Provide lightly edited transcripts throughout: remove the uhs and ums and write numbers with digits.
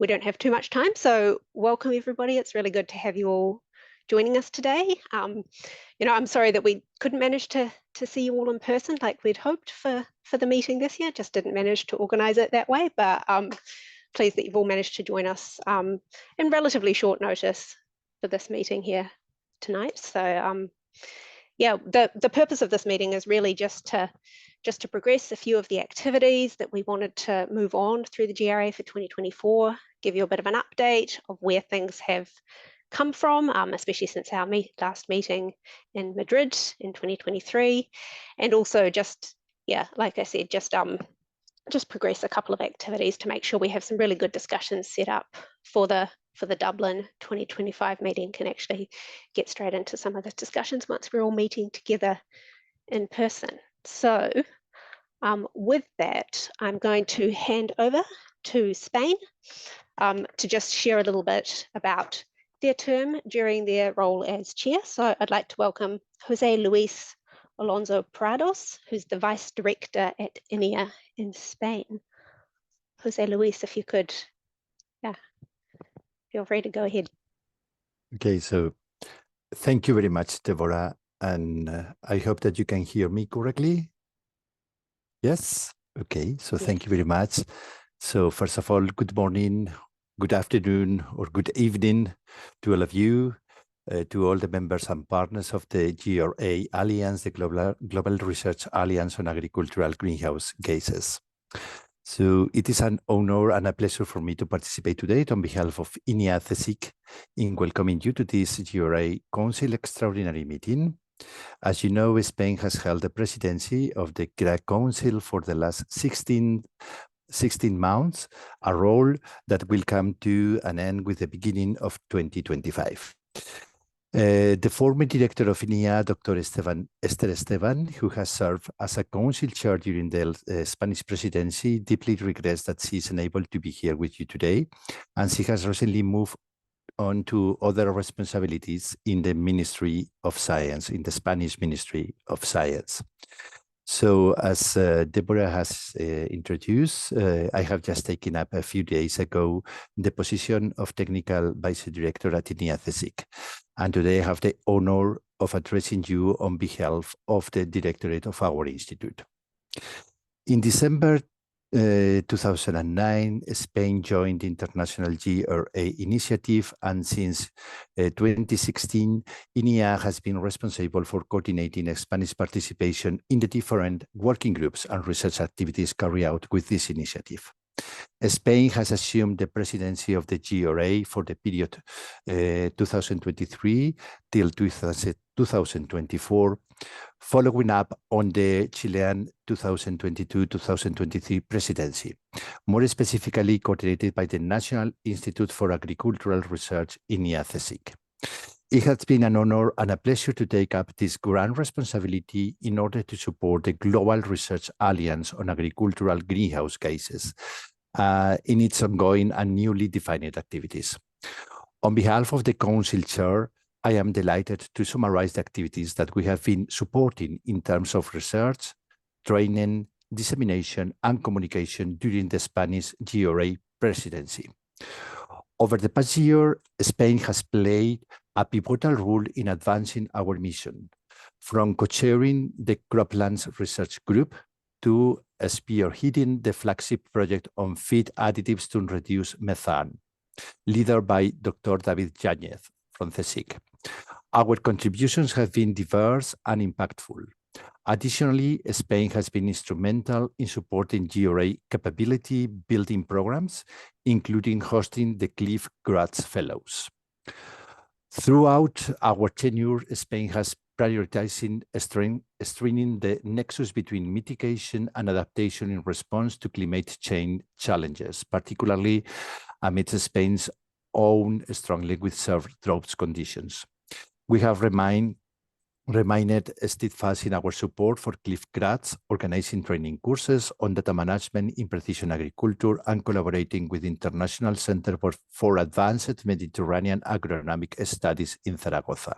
we don't have too much time, so welcome everybody. It's really good to have you all joining us today. I'm sorry that we couldn't manage to see you all in person like we'd hoped for the meeting this year. Just didn't manage to organise it that way, but pleased that you've all managed to join us in relatively short notice for this meeting here tonight. So yeah, the purpose of this meeting is really just to progress a few of the activities that we wanted to move on through the GRA for 2024, give you a bit of an update of where things have come from, especially since our last meeting in Madrid in 2023, and also just, yeah, like I said, just progress a couple of activities to make sure we have some really good discussions set up for the Dublin 2025 meeting, can actually get straight into some of the discussions once we're all meeting together in person. So with that, I'm going to hand over to Spain to just share a little bit about their term during their role as chair. So I'd like to welcome Jose Luis Alonso Prados, who's the Vice Director at INEA in Spain. Jose Luis, if you could, yeah, feel free to go ahead. Okay, so thank you very much, Deborah, and I hope that you can hear me correctly. Yes? Okay, so thank you very much. So first of all, good morning, good afternoon, or good evening to all of you, to all the members and partners of the GRA Alliance, the Global Research Alliance on Agricultural Greenhouse Gases. So it is an honor and a pleasure for me to participate today on behalf of INEA CSIC in welcoming you to this GRA Council extraordinary meeting. As you know, Spain has held the presidency of the GRA Council for the last 16 months, a role that will come to an end with the beginning of 2025. The former director of INEA, Dr. Esther Esteban, who has served as a council chair during the Spanish presidency, deeply regrets that she is unable to be here with you today, and she has recently moved on to other responsibilities in the Ministry of Science, in the Spanish Ministry of Science. So as Deborah has introduced, I have just taken up a few days ago the position of Technical Vice Director at INEA CSIC. And today I have the honor of addressing you on behalf of the Directorate of our Institute. In December 2009, Spain joined the International GRA initiative, and since 2016, INEA has been responsible for coordinating Spanish participation in the different working groups and research activities carried out with this initiative. Spain has assumed the presidency of the GRA for the period 2023 till 2024, following up on the Chilean 2022-2023 presidency, more specifically coordinated by the National Institute for Agricultural Research, INEA CSIC. It has been an honor and a pleasure to take up this grand responsibility in order to support the Global Research Alliance on Agricultural Greenhouse Gases in its ongoing and newly defined activities. On behalf of the Council Chair, I am delighted to summarize the activities that we have been supporting in terms of research, training, dissemination, and communication during the Spanish GRA presidency. Over the past year, Spain has played a pivotal role in advancing our mission, from co-chairing the Croplands Research Group to spearheading the flagship project on feed additives to reduce methane, led by Dr. David Yáñez from CSIC. Our contributions have been diverse and impactful. Additionally, Spain has been instrumental in supporting GRA capability building programs, including hosting the Cliff Gratz Fellows. Throughout our tenure, Spain has prioritizing strengthening the nexus between mitigation and adaptation in response to climate change challenges, particularly amidst Spain's own strong link with severe drought conditions. We have remained steadfast in our support for Cliff Gratz, organizing training courses on data management in precision agriculture and collaborating with the International Center for Advanced Mediterranean Agronomic Studies in Zaragoza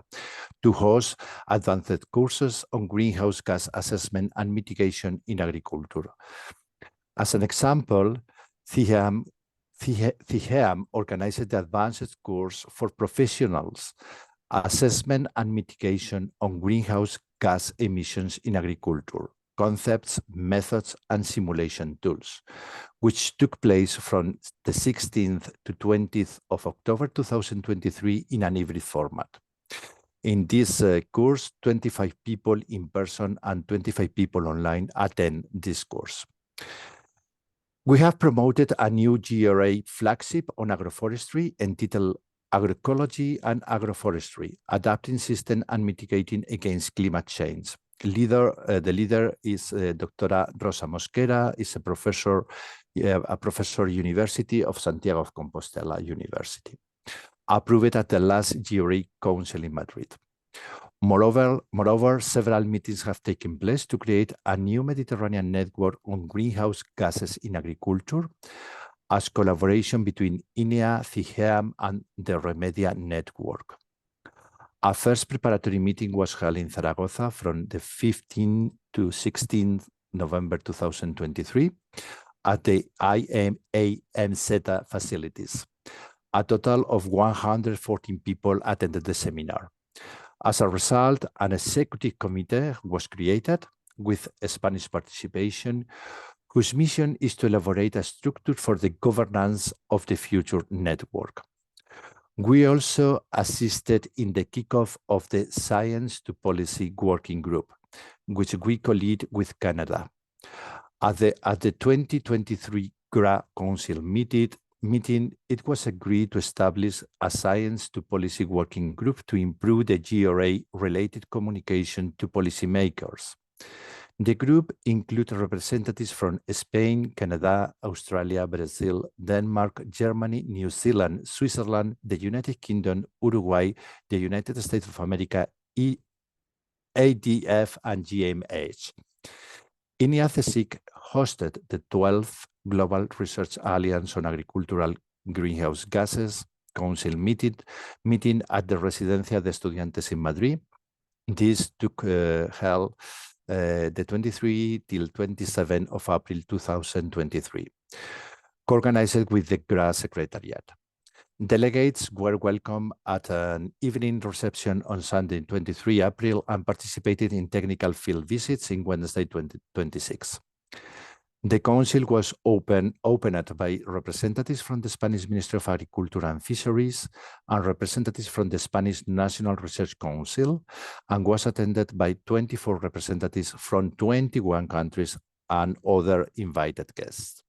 to host advanced courses on greenhouse gas assessment and mitigation in agriculture. As an example, THEAM organized the advanced course for professionals, assessment and mitigation on greenhouse gas emissions in agriculture, concepts, methods, and simulation tools, which took place from the 16th to 20th of October 2023 in an hybrid format. In this course, 25 people in person and 25 people online attend this course. We have promoted a new GRA flagship on agroforestry entitled Agroecology and Agroforestry, Adapting System and Mitigating Against Climate Change. The leader is Dr. Rosa Mosquera, is a professor University of Santiago of Compostela University, approved at the last GRA Council in Madrid. Moreover, several meetings have taken place to create a new Mediterranean network on greenhouse gases in agriculture as collaboration between INEA, THEAM, and the Remedia network. A first preparatory meeting was held in Zaragoza from the 15th to 16th November 2023 at the IMAMZ facilities. A total of 114 people attended the seminar. As a result, an executive committee was created with Spanish participation, whose mission is to elaborate a structure for the governance of the future network. We also assisted in the kickoff of the Science to Policy Working Group, which we co-lead with Canada. At the 2023 GRA Council meeting, it was agreed to establish a Science to Policy Working Group to improve the GRA-related communication to policymakers. The group includes representatives from Spain, Canada, Australia, Brazil, Denmark, Germany, New Zealand, Switzerland, the United Kingdom, Uruguay, the United States of America, ADF, and GMH. INEA-CSIC hosted the 12th Global Research Alliance on Agricultural Greenhouse Gases Council meeting at the Residencia de Estudiantes in Madrid. This took held the 23 till 27 of April 2023, co-organized with the GRA Secretariat. Delegates were welcome at an evening reception on Sunday, 23 April, and participated in technical field visits in Wednesday, 26. The council was opened by representatives from the Spanish Ministry of Agriculture and Fisheries and representatives from the Spanish National Research Council, and was attended by 24 representatives from 21 countries and other invited guests.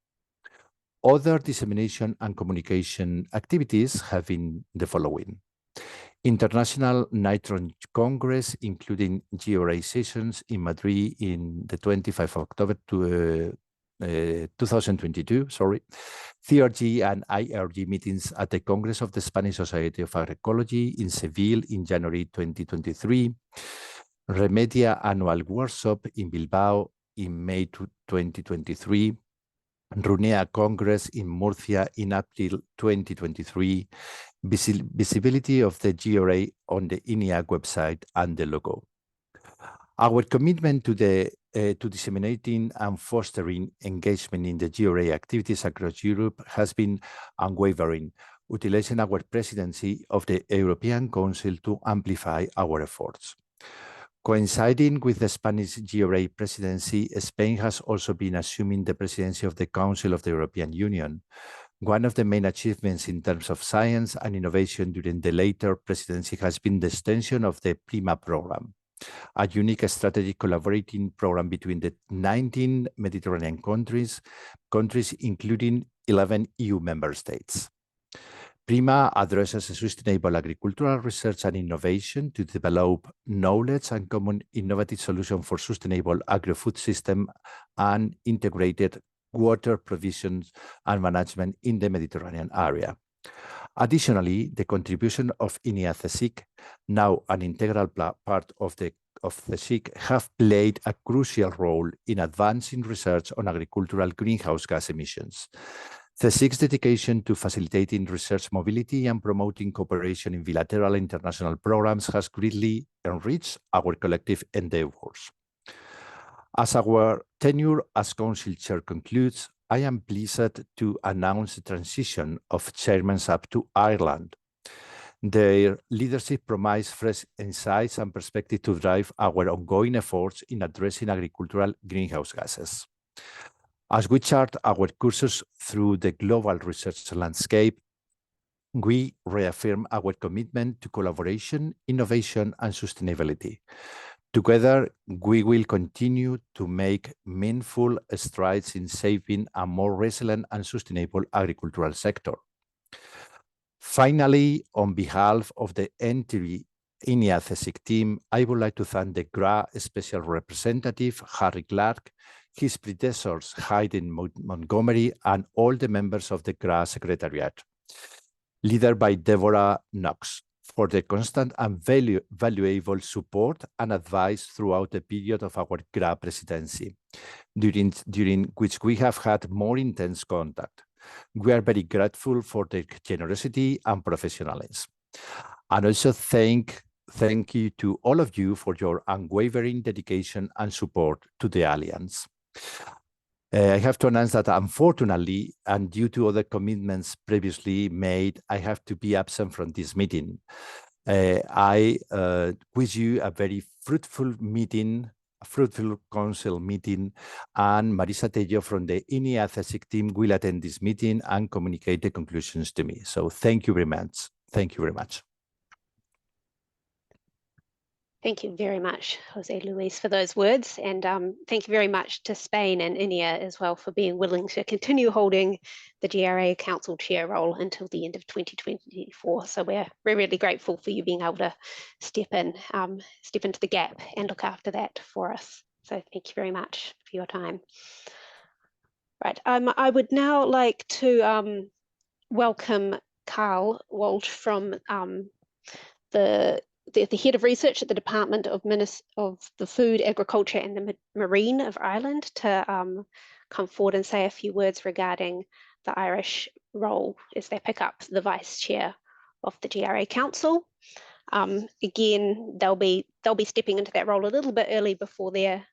Other dissemination and communication activities have been the following: International Nitrogen Congress, including GRA sessions in Madrid in the 25th of October 2022, CRG and IRG meetings at the Congress of the Spanish Society of Agroecology in Seville in January 2023, Remedia Annual Workshop in Bilbao in May 2023, Runea Congress in Murcia in April 2023, visibility of the GRA on the INEA website and the logo. Our commitment to disseminating and fostering engagement in the GRA activities across Europe has been unwavering, utilizing our presidency of the European Council to amplify our efforts. Coinciding with the Spanish GRA presidency, Spain has also been assuming the presidency of the Council of the European Union. One of the main achievements in terms of science and innovation during the later presidency has been the extension of the PRIMA program, a unique strategic collaborating program between the 19 Mediterranean countries including 11 EU member states. PRIMA addresses sustainable agricultural research and innovation to develop knowledge and common innovative solutions for sustainable agri-food system and integrated water provisions and management in the Mediterranean area. Additionally, the contribution of INEA-CSIC, now an integral part of the CSIC, have played a crucial role in advancing research on agricultural greenhouse gas emissions. CSIC's dedication to facilitating research mobility and promoting cooperation in bilateral international programs has greatly enriched our collective endeavors. As our tenure as Council Chair concludes, I am pleased to announce the transition of chairmen up to Ireland. Their leadership provides fresh insights and perspective to drive our ongoing efforts in addressing agricultural greenhouse gases. As we chart our courses through the global research landscape, we reaffirm our commitment to collaboration, innovation, and sustainability. Together, we will continue to make meaningful strides in shaping a more resilient and sustainable agricultural sector. Finally, on behalf of the entire INEA CSIC team, I would like to thank the GRA Special Representative, Harry Clark, his predecessors, Hayden Montgomery, and all the members of the GRA Secretariat, led by Deborah Knox, for the constant and valuable support and advice throughout the period of our GRA presidency, during which we have had more intense contact. We are very grateful for their generosity and professionalism. And also thank you to all of you for your unwavering dedication and support to the Alliance. I have to announce that unfortunately, and due to other commitments previously made, I have to be absent from this meeting. I wish you a very fruitful meeting, a fruitful council meeting, and Marisa Tello from the INEA CSIC team will attend this meeting and communicate the conclusions to me. So thank you very much. Thank you very much. Thank you very much, Jose Luis, for those words. And thank you very much to Spain and INEA as well for being willing to continue holding the GRA Council Chair role until the end of 2024. So we're really grateful for you being able to step into the gap and look after that for us. So thank you very much for your time. Right, I would now like to welcome Carl Walsh from the head of research at the Department of the Food, Agriculture and the Marine of Ireland to come forward and say a few words regarding the Irish role as they pick up the vice chair of the GRA Council. Again, they'll be stepping into that role a little bit early before their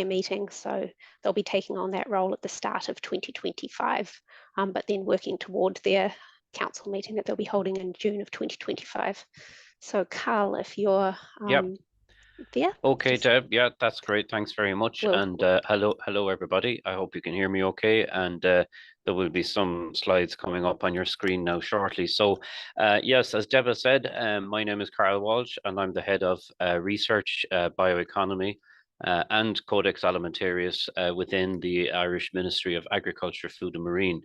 meeting, so they'll be taking on that role at the start of 2025, but then working toward their council meeting that they'll be holding in June of 2025. So Carl, if you're there. Okay, Deb, yeah, that's great. Thanks very much. And hello, everybody. I hope you can hear me okay. And there will be some slides coming up on your screen now shortly. So yes, as Deb has said, my name is Carl Walsh and I'm the head of research, bioeconomy, and Codex Alimentarius within the Irish Ministry of Agriculture, Food and Marine.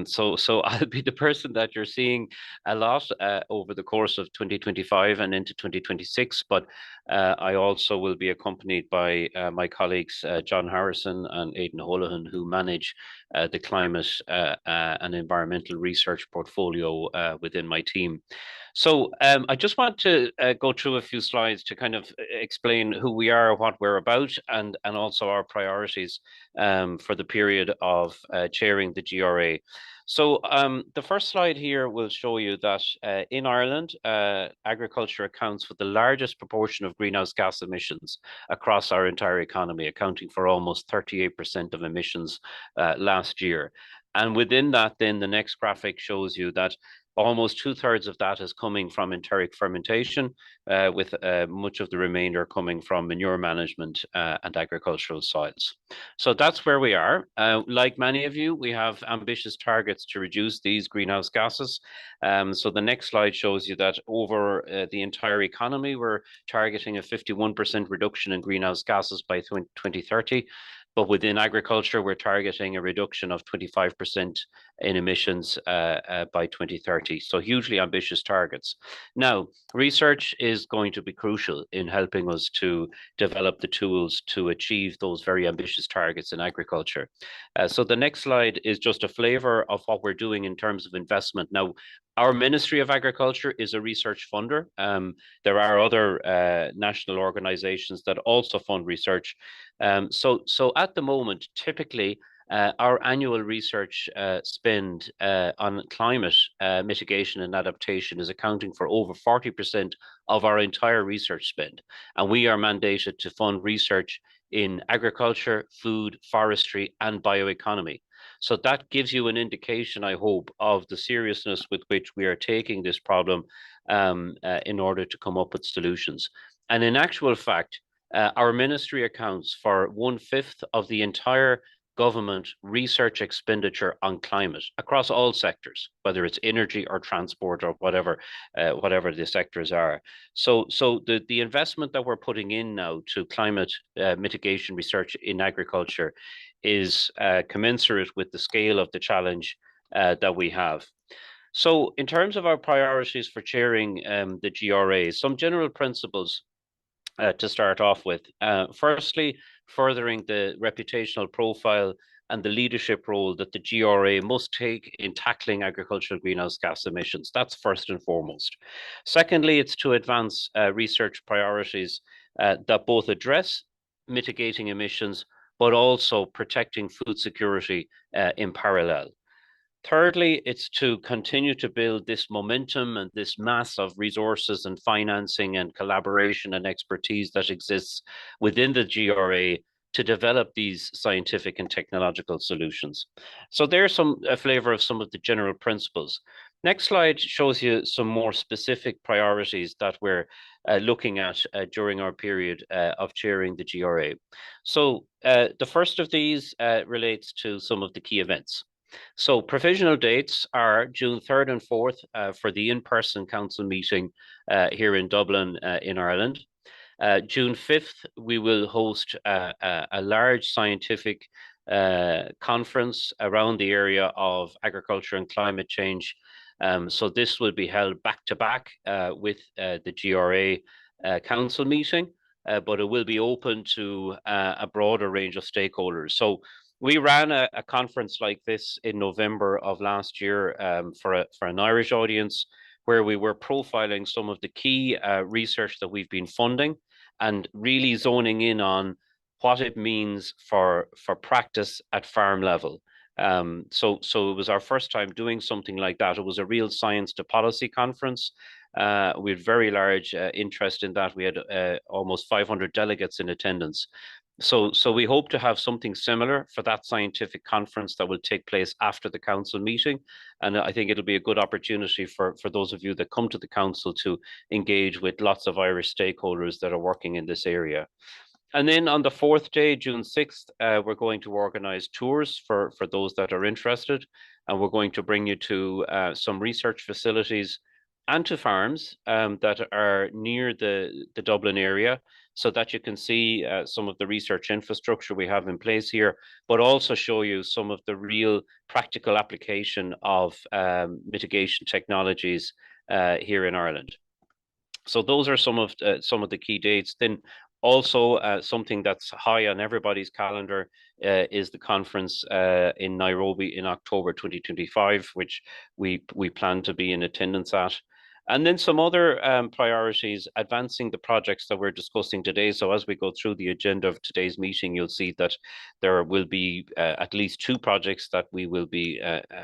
So I'll be the person that you're seeing a lot over the course of 2025 and into 2026, but I also will be accompanied by my colleagues John Harrison and Aidan Holohan, who manage the climate and environmental research portfolio within my team. So I just want to go through a few slides to kind of explain who we are, what we're about, and also our priorities for the period of chairing the GRA. So the first slide here will show you that in Ireland, agriculture accounts for the largest proportion of greenhouse gas emissions across our entire economy, accounting for almost 38% of emissions last year. And within that, then the next graphic shows you that almost 2/3 of that is coming from enteric fermentation, with much of the remainder coming from manure management and agricultural soils. So that's where we are. Like many of you, we have ambitious targets to reduce these greenhouse gases. So the next slide shows you that over the entire economy, we're targeting a 51% reduction in greenhouse gases by 2030. But within agriculture, we're targeting a reduction of 25% in emissions by 2030. So hugely ambitious targets. Now, research is going to be crucial in helping us to develop the tools to achieve those very ambitious targets in agriculture. So the next slide is just a flavor of what we're doing in terms of investment. Now, our Ministry of Agriculture is a research funder. There are other national organizations that also fund research. So at the moment, typically, our annual research spend on climate mitigation and adaptation is accounting for over 40% of our entire research spend. And we are mandated to fund research in agriculture, food, forestry, and bioeconomy. So that gives you an indication, I hope, of the seriousness with which we are taking this problem in order to come up with solutions. And in actual fact, our ministry accounts for 1/5 of the entire government research expenditure on climate across all sectors, whether it's energy or transport or whatever the sectors are. So the investment that we're putting in now to climate mitigation research in agriculture is commensurate with the scale of the challenge that we have. So in terms of our priorities for chairing the GRA, some general principles to start off with. Firstly, furthering the reputational profile and the leadership role that the GRA must take in tackling agricultural greenhouse gas emissions. That's first and foremost. Secondly, it's to advance research priorities that both address mitigating emissions, but also protecting food security in parallel. Thirdly, it's to continue to build this momentum and this mass of resources and financing and collaboration and expertise that exists within the GRA to develop these scientific and technological solutions. So there's a flavor of some of the general principles. Next slide shows you some more specific priorities that we're looking at during our period of chairing the GRA. So the first of these relates to some of the key events. So provisional dates are June 3rd and 4th for the in-person council meeting here in Dublin in Ireland. June 5th, we will host a large scientific conference around the area of agriculture and climate change. So this will be held back to back with the GRA council meeting, but it will be open to a broader range of stakeholders. So we ran a conference like this in November of last year for an Irish audience, where we were profiling some of the key research that we've been funding and really zoning in on what it means for practice at farm level. So it was our first time doing something like that. It was a real science to policy conference. We had very large interest in that. We had almost 500 delegates in attendance. So we hope to have something similar for that scientific conference that will take place after the council meeting. And I think it'll be a good opportunity for those of you that come to the council to engage with lots of Irish stakeholders that are working in this area. And then on the fourth day, June 6th, we're going to organize tours for those that are interested. And we're going to bring you to some research facilities and to farms that are near the Dublin area, so that you can see some of the research infrastructure we have in place here, but also show you some of the real practical application of mitigation technologies here in Ireland. So those are some of the key dates. Then also something that's high on everybody's calendar is the conference in Nairobi in October 2025, which we plan to be in attendance at. And then some other priorities, advancing the projects that we're discussing today. So as we go through the agenda of today's meeting, you'll see that there will be at least 2 projects that we will be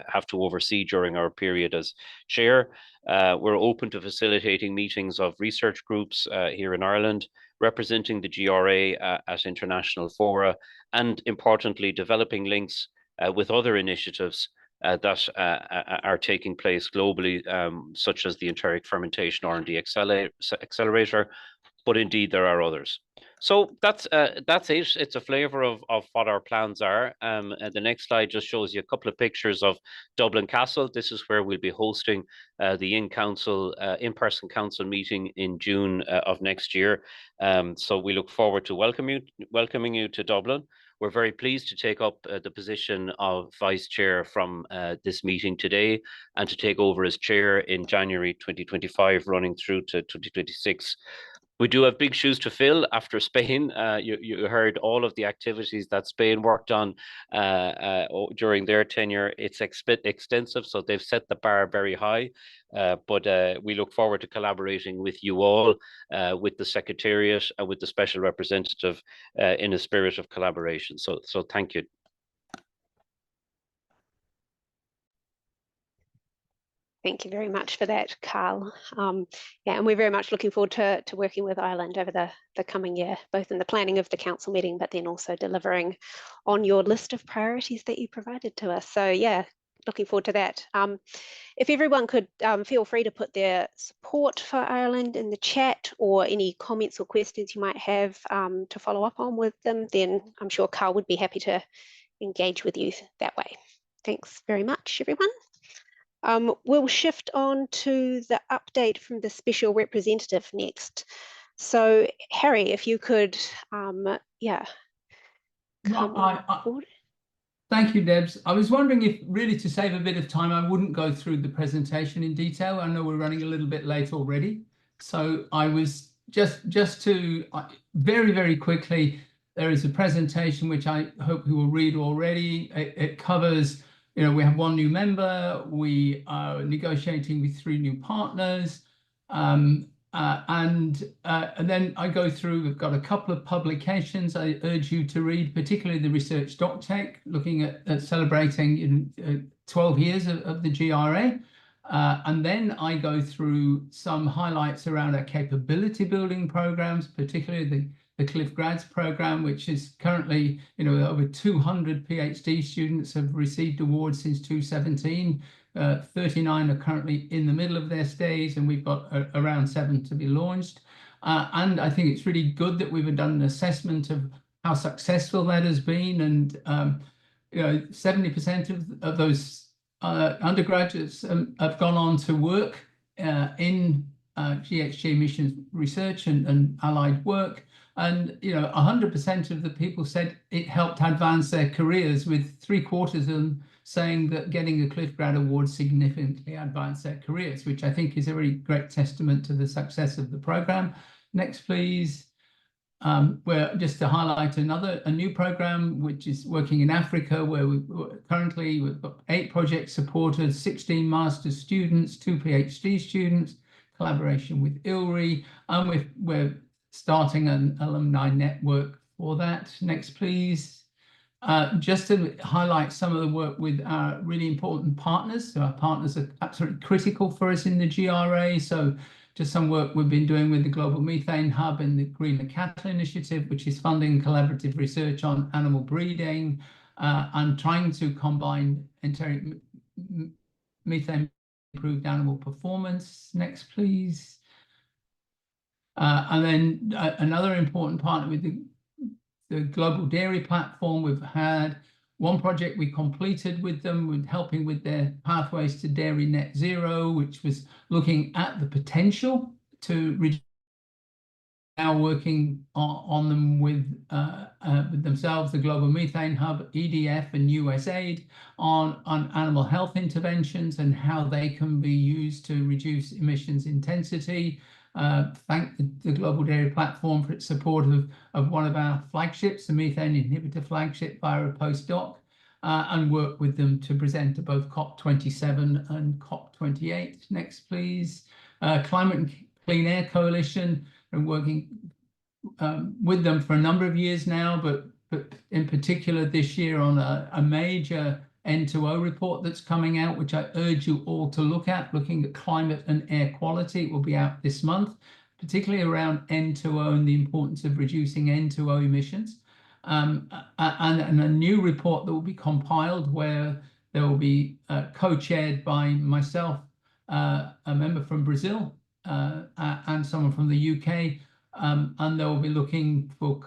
have to oversee during our period as chair. We're open to facilitating meetings of research groups here in Ireland, representing the GRA at international fora, and importantly, developing links with other initiatives that are taking place globally, such as the Enteric Fermentation R&D Accelerator, but indeed there are others. So that's it. It's a flavor of what our plans are. The next slide just shows you a couple of pictures of Dublin Castle. This is where we'll be hosting the in-person council meeting in June of next year. So we look forward to welcoming you to Dublin. We're very pleased to take up the position of Vice Chair from this meeting today, and to take over as Chair in January 2025, running through to 2026. We do have big shoes to fill after Spain. You heard all of the activities that Spain worked on during their tenure. It's extensive, so they've set the bar very high. But we look forward to collaborating with you all, with the Secretariat, and with the Special Representative in a spirit of collaboration. So thank you. Thank you very much for that, Carl. Yeah, and we're very much looking forward to working with Ireland over the coming year, both in the planning of the council meeting, but then also delivering on your list of priorities that you provided to us. So yeah, looking forward to that. If everyone could feel free to put their support for Ireland in the chat, or any comments or questions you might have to follow up on with them, then I'm sure Carl would be happy to engage with you that way. Thanks very much, everyone. We'll shift on to the update from the special representative next. So Harry, if you could, yeah. Thank you, Debs. I was wondering if, really to save a bit of time, I wouldn't go through the presentation in detail. I know we're running a little bit late already. So I was just to very, very quickly, there is a presentation which I hope you will read already. It covers, you know, we have one new member, we are negotiating with 3 new partners, and then I go through, we've got a couple of publications I urge you to read, particularly the Research DocTech, looking at celebrating 12 years of the GRA. And then I go through some highlights around our capability building programs, particularly the Cliff Grads program, which is currently, you know, over 200 PhD students have received awards since 2017. 39 are currently in the middle of their stays, and we've got around 7 to be launched. And I think it's really good that we've done an assessment of how successful that has been. And, you know, 70% of those undergraduates have gone on to work in GHG emissions research and allied work. And, you know, 100% of the people said it helped advance their careers, with 3/4 of them saying that getting a Cliff Grad Award significantly advanced their careers, which I think is a really great testament to the success of the program. Next, please. Where just to highlight a new program which is working in Africa, where we've got 8 projects supported, 16 master's students, 2 PhD students, collaboration with ILRI, and we're starting an alumni network for that. Next, please. Just to highlight some of the work with our really important partners. So our partners are absolutely critical for us in the GRA. So just some work we've been doing with the Global Methane Hub and the Greener Cattle Initiative, which is funding collaborative research on animal breeding and trying to combine enteric methane improved animal performance. Next, please. And then another important partner with the Global Dairy Platform. We've had one project we completed with them, with helping with their pathways to dairy net zero, which was looking at the potential to reduce. Now working on them with themselves, the Global Methane Hub, EDF, and USAID on animal health interventions and how they can be used to reduce emissions intensity. Thank the Global Dairy Platform for its support of one of our flagships, the methane inhibitor flagship, via a postdoc, and work with them to present to both COP27 and COP28. Next, please. Climate and Clean Air Coalition, and working with them for a number of years now, but in particular this year on a major N2O report that's coming out, which I urge you all to look at, looking at climate and air quality. It will be out this month, particularly around N2O and the importance of reducing N2O emissions. And a new report that will be compiled, where there will be co-chaired by myself, a member from Brazil, and someone from the UK, and they will be looking for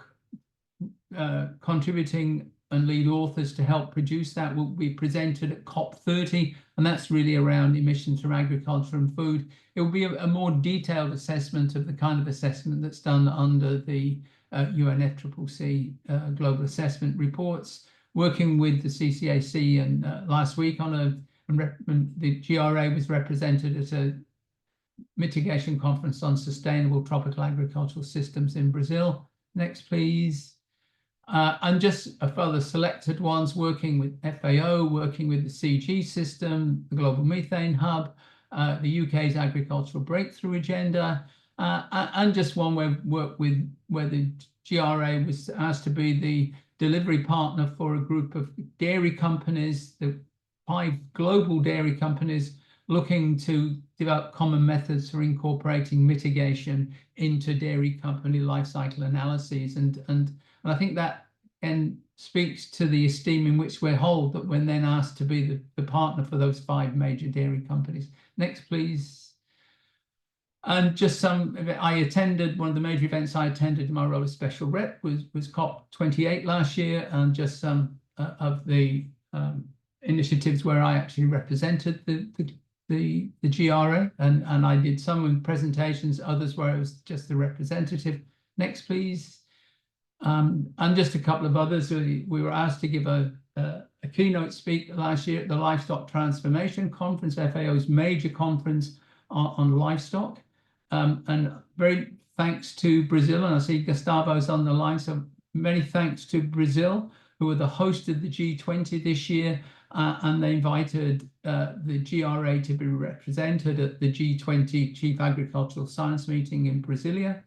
contributing and lead authors to help produce that. Will be presented at COP30, and that's really around emissions from agriculture and food. It will be a more detailed assessment of the kind of assessment that's done under the UNFCCC global assessment reports, working with the CCAC. And last week on the GRA was represented at a mitigation conference on sustainable tropical agricultural systems in Brazil. Next, please. And just a further selected ones, working with FAO, working with the CG system, the Global Methane Hub, the UK's Agricultural Breakthrough Agenda, and just one where the GRA was asked to be the delivery partner for a group of dairy companies, the 5 global dairy companies, looking to develop common methods for incorporating mitigation into dairy company life cycle analyses. And I think that speaks to the esteem in which we're held that when then asked to be the partner for those 5 major dairy companies. Next, please. And just I attended, one of the major events I attended in my role as special rep was COP28 last year, and just some of the initiatives where I actually represented the GRA, and I did some with presentations, others where I was just the representative. Next, please. And just a couple of others. We were asked to give a keynote speak last year at the Livestock Transformation Conference, FAO's major conference on livestock. And very thanks to Brazil, and I see Gustavo's on the line, so many thanks to Brazil, who are the host of the G20 this year, and they invited the GRA to be represented at the G20 Chief Agricultural Science meeting in Brasilia.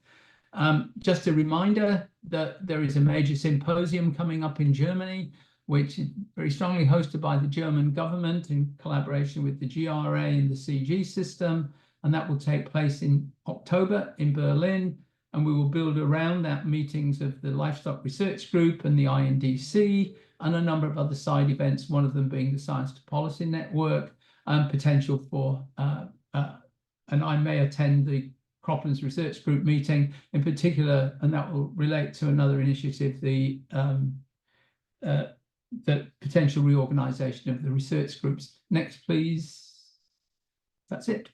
Just a reminder that there is a major symposium coming up in Germany, which is very strongly hosted by the German government in collaboration with the GRA and the CG system, and that will take place in October in Berlin. And we will build around that meetings of the Livestock Research Group and the INDC, and a number of other side events, one of them being the Science to Policy Network, and potential for, and I may attend the Croplands Research Group meeting in particular, and that will relate to another initiative, the potential reorganization of the research groups. Next, please. That's it.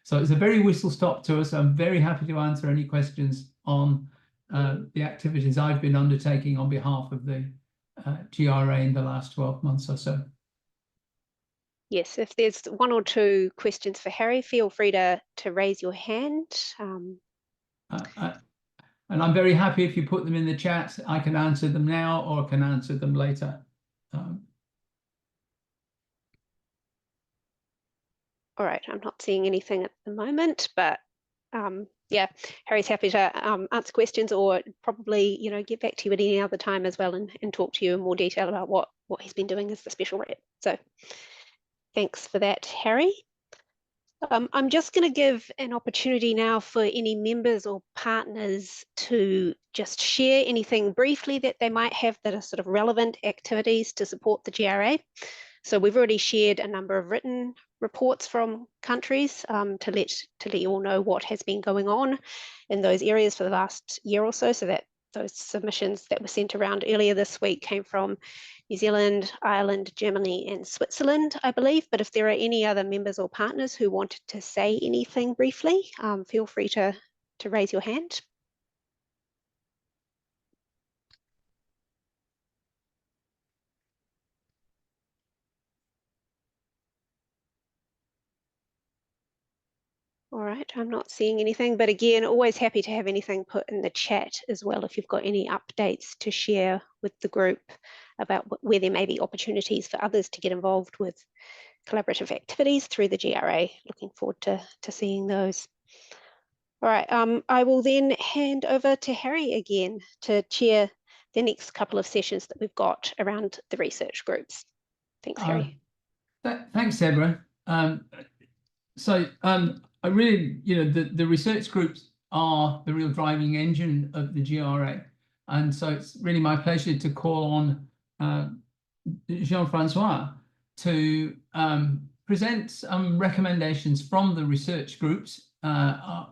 So it's a very whistle stop to us. I'm very happy to answer any questions on the activities I've been undertaking on behalf of the GRA in the last 12 months or so. Yes, if there's 1 or 2 questions for Harry, feel free to raise your hand. And I'm very happy if you put them in the chat. I can answer them now or can answer them later. All right, I'm not seeing anything at the moment, but yeah, Harry's happy to answer questions, or probably, you know, get back to you at any other time as well, and talk to you in more detail about what he's been doing as the special rep. So thanks for that, Harry. I'm just going to give an opportunity now for any members or partners to just share anything briefly that they might have that are sort of relevant activities to support the GRA. So we've already shared a number of written reports from countries to let you all know what has been going on in those areas for the last year or so. So that those submissions that were sent around earlier this week came from New Zealand, Ireland, Germany, and Switzerland, I believe. But if there are any other members or partners who wanted to say anything briefly, feel free to raise your hand. All right, I'm not seeing anything, but again, always happy to have anything put in the chat as well if you've got any updates to share with the group about where there may be opportunities for others to get involved with collaborative activities through the GRA. Looking forward to seeing those. All right, I will then hand over to Harry again to chair the next couple of sessions that we've got around the research groups. Thanks, Harry. Thanks, Deborah. I really, you know, the research groups are the real driving engine of the GRA. And so it's really my pleasure to call on Jean-Francois to present some recommendations from the research groups to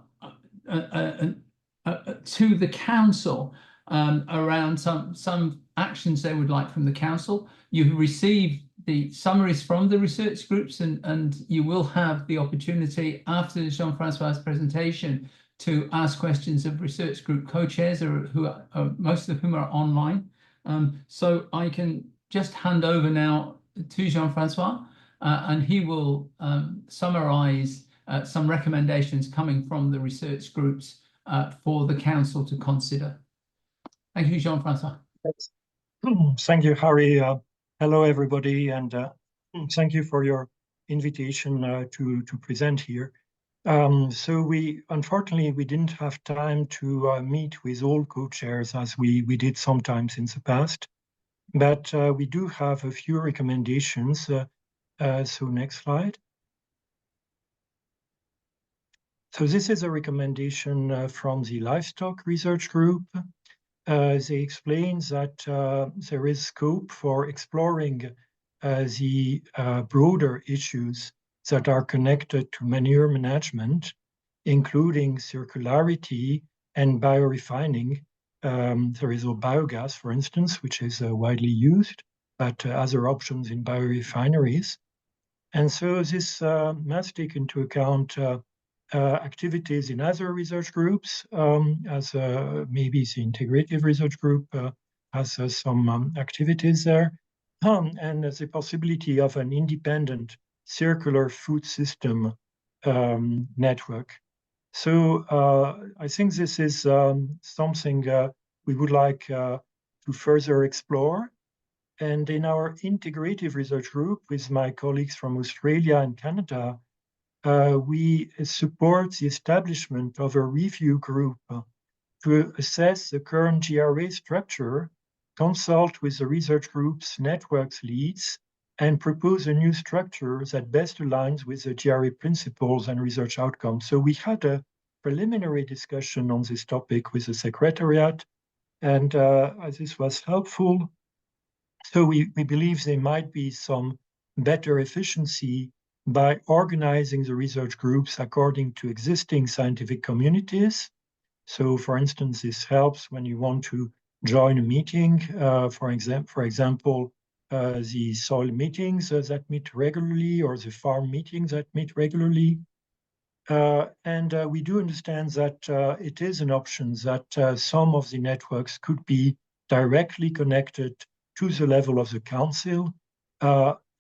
the council around some actions they would like from the council. You've received the summaries from the research groups, and you will have the opportunity after Jean-Francois's presentation to ask questions of research group co-chairs, most of whom are online. So I can just hand over now to Jean-Francois, and he will summarize some recommendations coming from the research groups for the council to consider. Thank you, Jean-Francois. Thank you, Harry. Hello, everybody, and thank you for your invitation to present here. So unfortunately, we didn't have time to meet with all co-chairs as we did sometimes in the past, but we do have a few recommendations So next slide. So this is a recommendation from the livestock research group. They explain that there is scope for exploring the broader issues that are connected to manure management, including circularity and biorefining. There is a biogas, for instance, which is widely used, but other options in biorefineries. And so this must take into account activities in other research groups, as maybe the integrative research group has some activities there, and the possibility of an independent circular food system network. So I think this is something we would like to further explore. And in our integrative research group with my colleagues from Australia and Canada, we support the establishment of a review group to assess the current GRA structure, consult with the research group's networks leads, and propose a new structure that best aligns with the GRA principles and research outcomes. So we had a preliminary discussion on this topic with the Secretariat, and this was helpful. So we believe there might be some better efficiency by organizing the research groups according to existing scientific communities. So for instance, this helps when you want to join a meeting, for example, the soil meetings that meet regularly or the farm meetings that meet regularly. And we do understand that it is an option that some of the networks could be directly connected to the level of the council,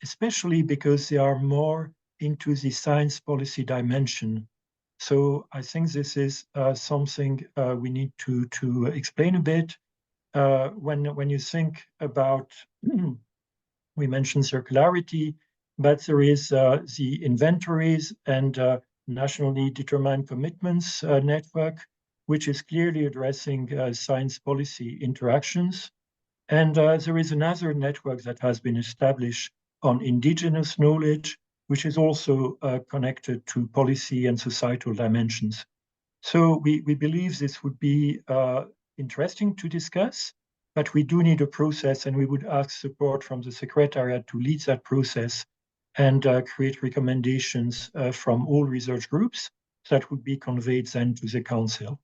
especially because they are more into the science policy dimension. So I think this is something we need to explain a bit. When you think about, we mentioned circularity, but there is the inventories and nationally determined commitments network, which is clearly addressing science policy interactions. And there is another network that has been established on indigenous knowledge, which is also connected to policy and societal dimensions. So we believe this would be interesting to discuss, but we do need a process, and we would ask support from the Secretariat to lead that process and create recommendations from all research groups that would be conveyed then to the Council.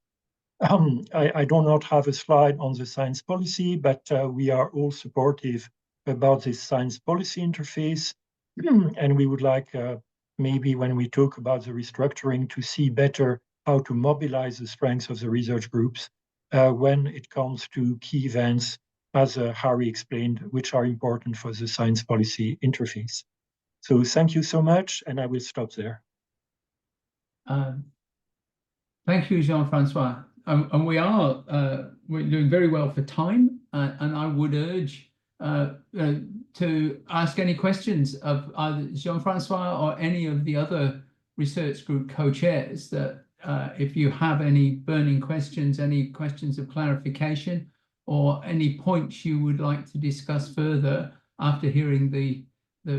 I do not have a slide on the science policy, but we are all supportive about this science policy interface. And we would like maybe when we talk about the restructuring to see better how to mobilize the strengths of the research groups when it comes to key events, as Harry explained, which are important for the science policy interface. So thank you so much, and I will stop there. Thank you, Jean-Francois. And we're doing very well for time, and I would urge to ask any questions of either Jean-Francois or any of the other research group co-chairs, that if you have any burning questions, any questions of clarification, or any points you would like to discuss further after hearing the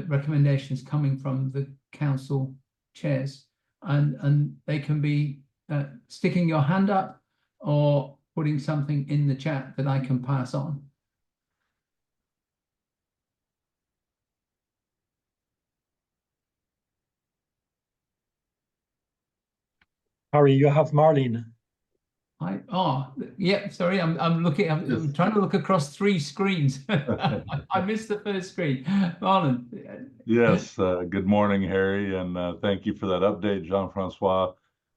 recommendations coming from the council chairs, and they can be sticking your hand up or putting something in the chat that I can pass on. Harry, you have Marlene. Yeah, sorry, I'm looking, I'm trying to look across 3 screens. I missed the first screen. Marlon. Yes, good morning, Harry, and thank you for that update, Jean-Francois.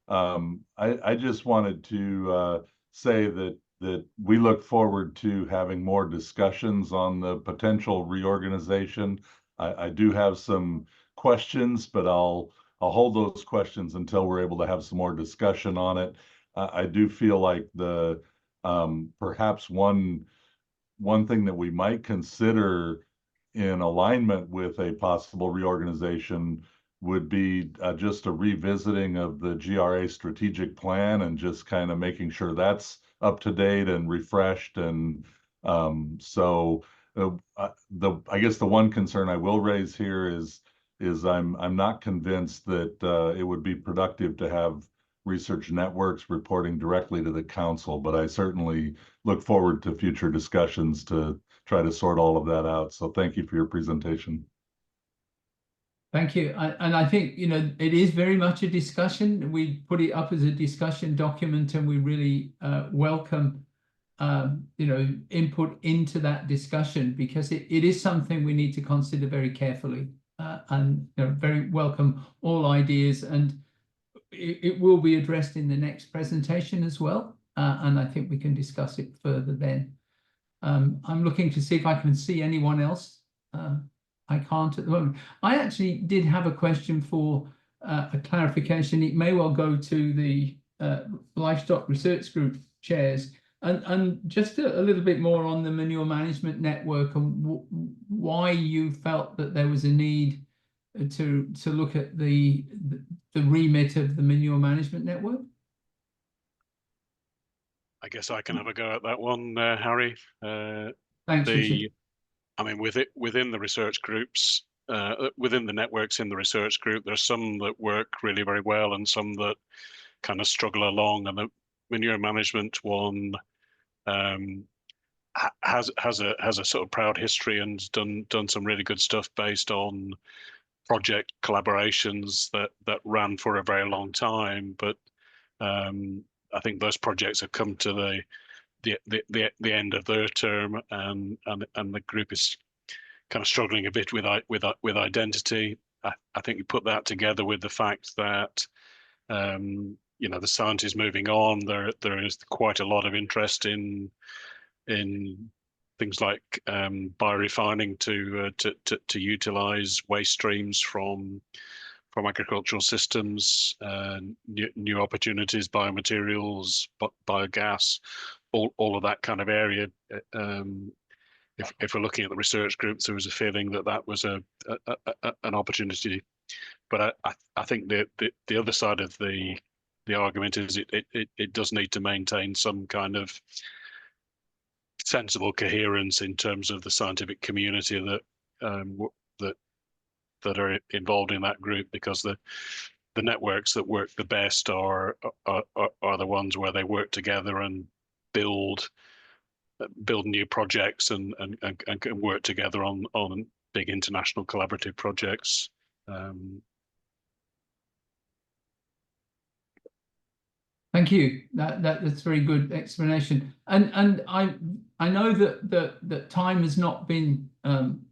I just wanted to say that we look forward to having more discussions on the potential reorganization. I do have some questions, but I'll hold those questions until we're able to have some more discussion on it. I do feel like the perhaps one thing that we might consider in alignment with a possible reorganization would be just a revisiting of the GRA strategic plan and just kind of making sure that's up to date and refreshed. And I guess the one concern I will raise here is is I'm not convinced that it would be productive to have research networks reporting directly to the council, but I certainly look forward to future discussions to try to sort all of that out. So thank you for your presentation. Thank you. And I think, you know, it is very much a discussion. We put it up as a discussion document, and we really welcome, you know, input into that discussion, because it is something we need to consider very carefully, and, you know, very welcome all ideas, and it will be addressed in the next presentation as well. And I think we can discuss it further then. I'm looking to see if I can see anyone else. I can't at the moment. I actually did have a question for a clarification. It may well go to the livestock research group chairs, and just a little bit more on the manure management network, and why you felt that there was a need to look at the remit of the manure management network. I guess I can have a go at that one, Harry. Thanks, Richard. I mean, within the research groups, within the networks in the research group, there's some that work really very well and some that kind of struggle along. And the manure management one has a sort of proud history and done some really good stuff based on project collaborations that ran for a very long time. But I think those projects have come to the end of their term, and the group is kind of struggling a bit with identity. I think you put that together with the fact that you know, the science is moving on. There is quite a lot of interest in things like biorefining to utilize waste streams from agricultural systems, new opportunities, biomaterials, biogas, all of that kind of area. If we're looking at the research groups, there was a feeling that was an opportunity. But I think the other side of the argument is it does need to maintain some kind of sensible coherence in terms of the scientific community that are involved in that group, because the networks that work the best are the ones where they work together and build new projects and can work together on big international collaborative projects. Thank you. That's very good explanation. And I know that time has not been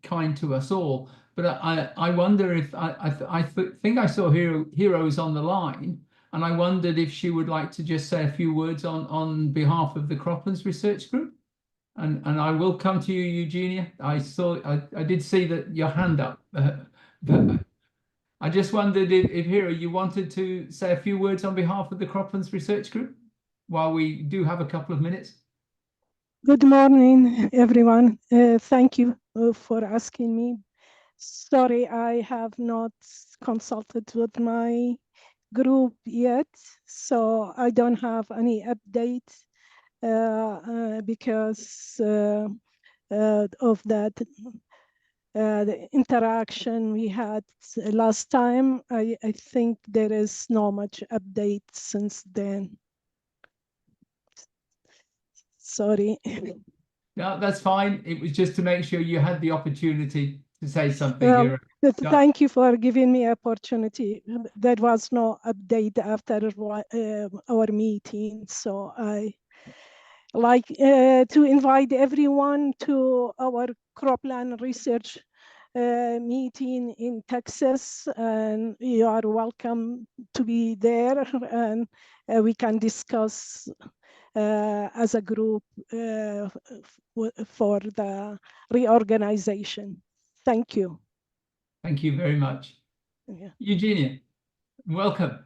kind to us all, but I wonder if I think I saw Heroes on the line, and I wondered if she would like to just say a few words on behalf of the Croplands Research Group. And I will come to you, Eugenia. I did see that your hand up, but I just wondered if Hero, you wanted to say a few words on behalf of the Croplands Research Group while we do have a couple of minutes. Good morning, everyone. Thank you for asking me. Sorry, I have not consulted with my group yet, so I don't have any update because of that. The interaction we had last time, I think there is not much update since then. Sorry. No, that's fine. It was just to make sure you had the opportunity to say something. Thank you for giving me opportunity. There was no update after our meeting, so I like to invite everyone to our Cropland Research meeting in Texas, and you are welcome to be there, and we can discuss as a group for the reorganization. Thank you. Thank you very much. Yeah. Eugenia, welcome.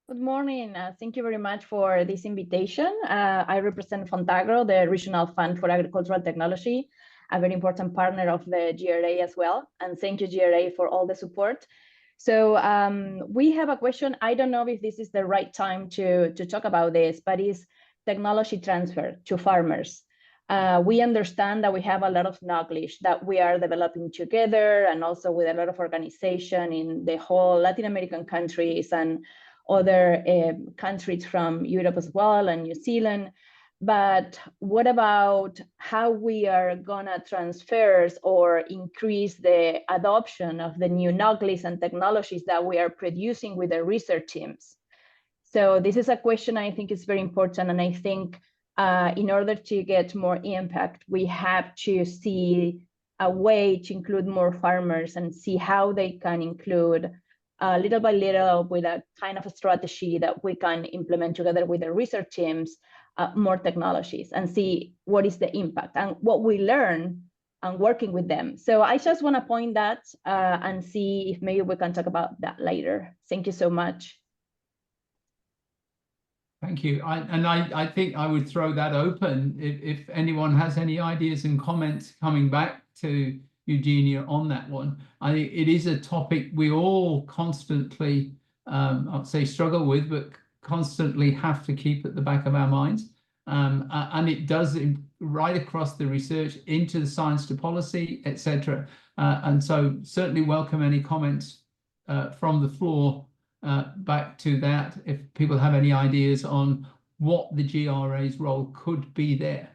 Good morning. Thank you very much for this invitation. I represent Fontagro, the Regional Fund for Agricultural Technology, a very important partner of the GRA as well. And thank you, GRA, for all the support. So we have a question. I don't know if this is the right time to talk about this, but it's technology transfer to farmers. We understand that we have a lot of knowledge that we are developing together, and also with a lot of organization in the whole Latin American countries and other countries from Europe as well, and New Zealand. But what about how we are gonna transfer or increase the adoption of the new knowledge and technologies that we are producing with the research teams? So this is a question I think is very important, and I think in order to get more impact, we have to see a way to include more farmers and see how they can include little by little, with a kind of a strategy that we can implement together with the research teams, more technologies, and see what is the impact and what we learn and working with them. So I just want to point that and see if maybe we can talk about that later. Thank you so much. Thank you. I think I would throw that open if anyone has any ideas and comments coming back to Eugenia on that one. I think it is a topic we all constantly, I'd say, struggle with, but constantly have to keep at the back of our minds. And it does right across the research into the science to policy, etc. And so certainly welcome any comments from the floor back to that, if people have any ideas on what the GRA's role could be there.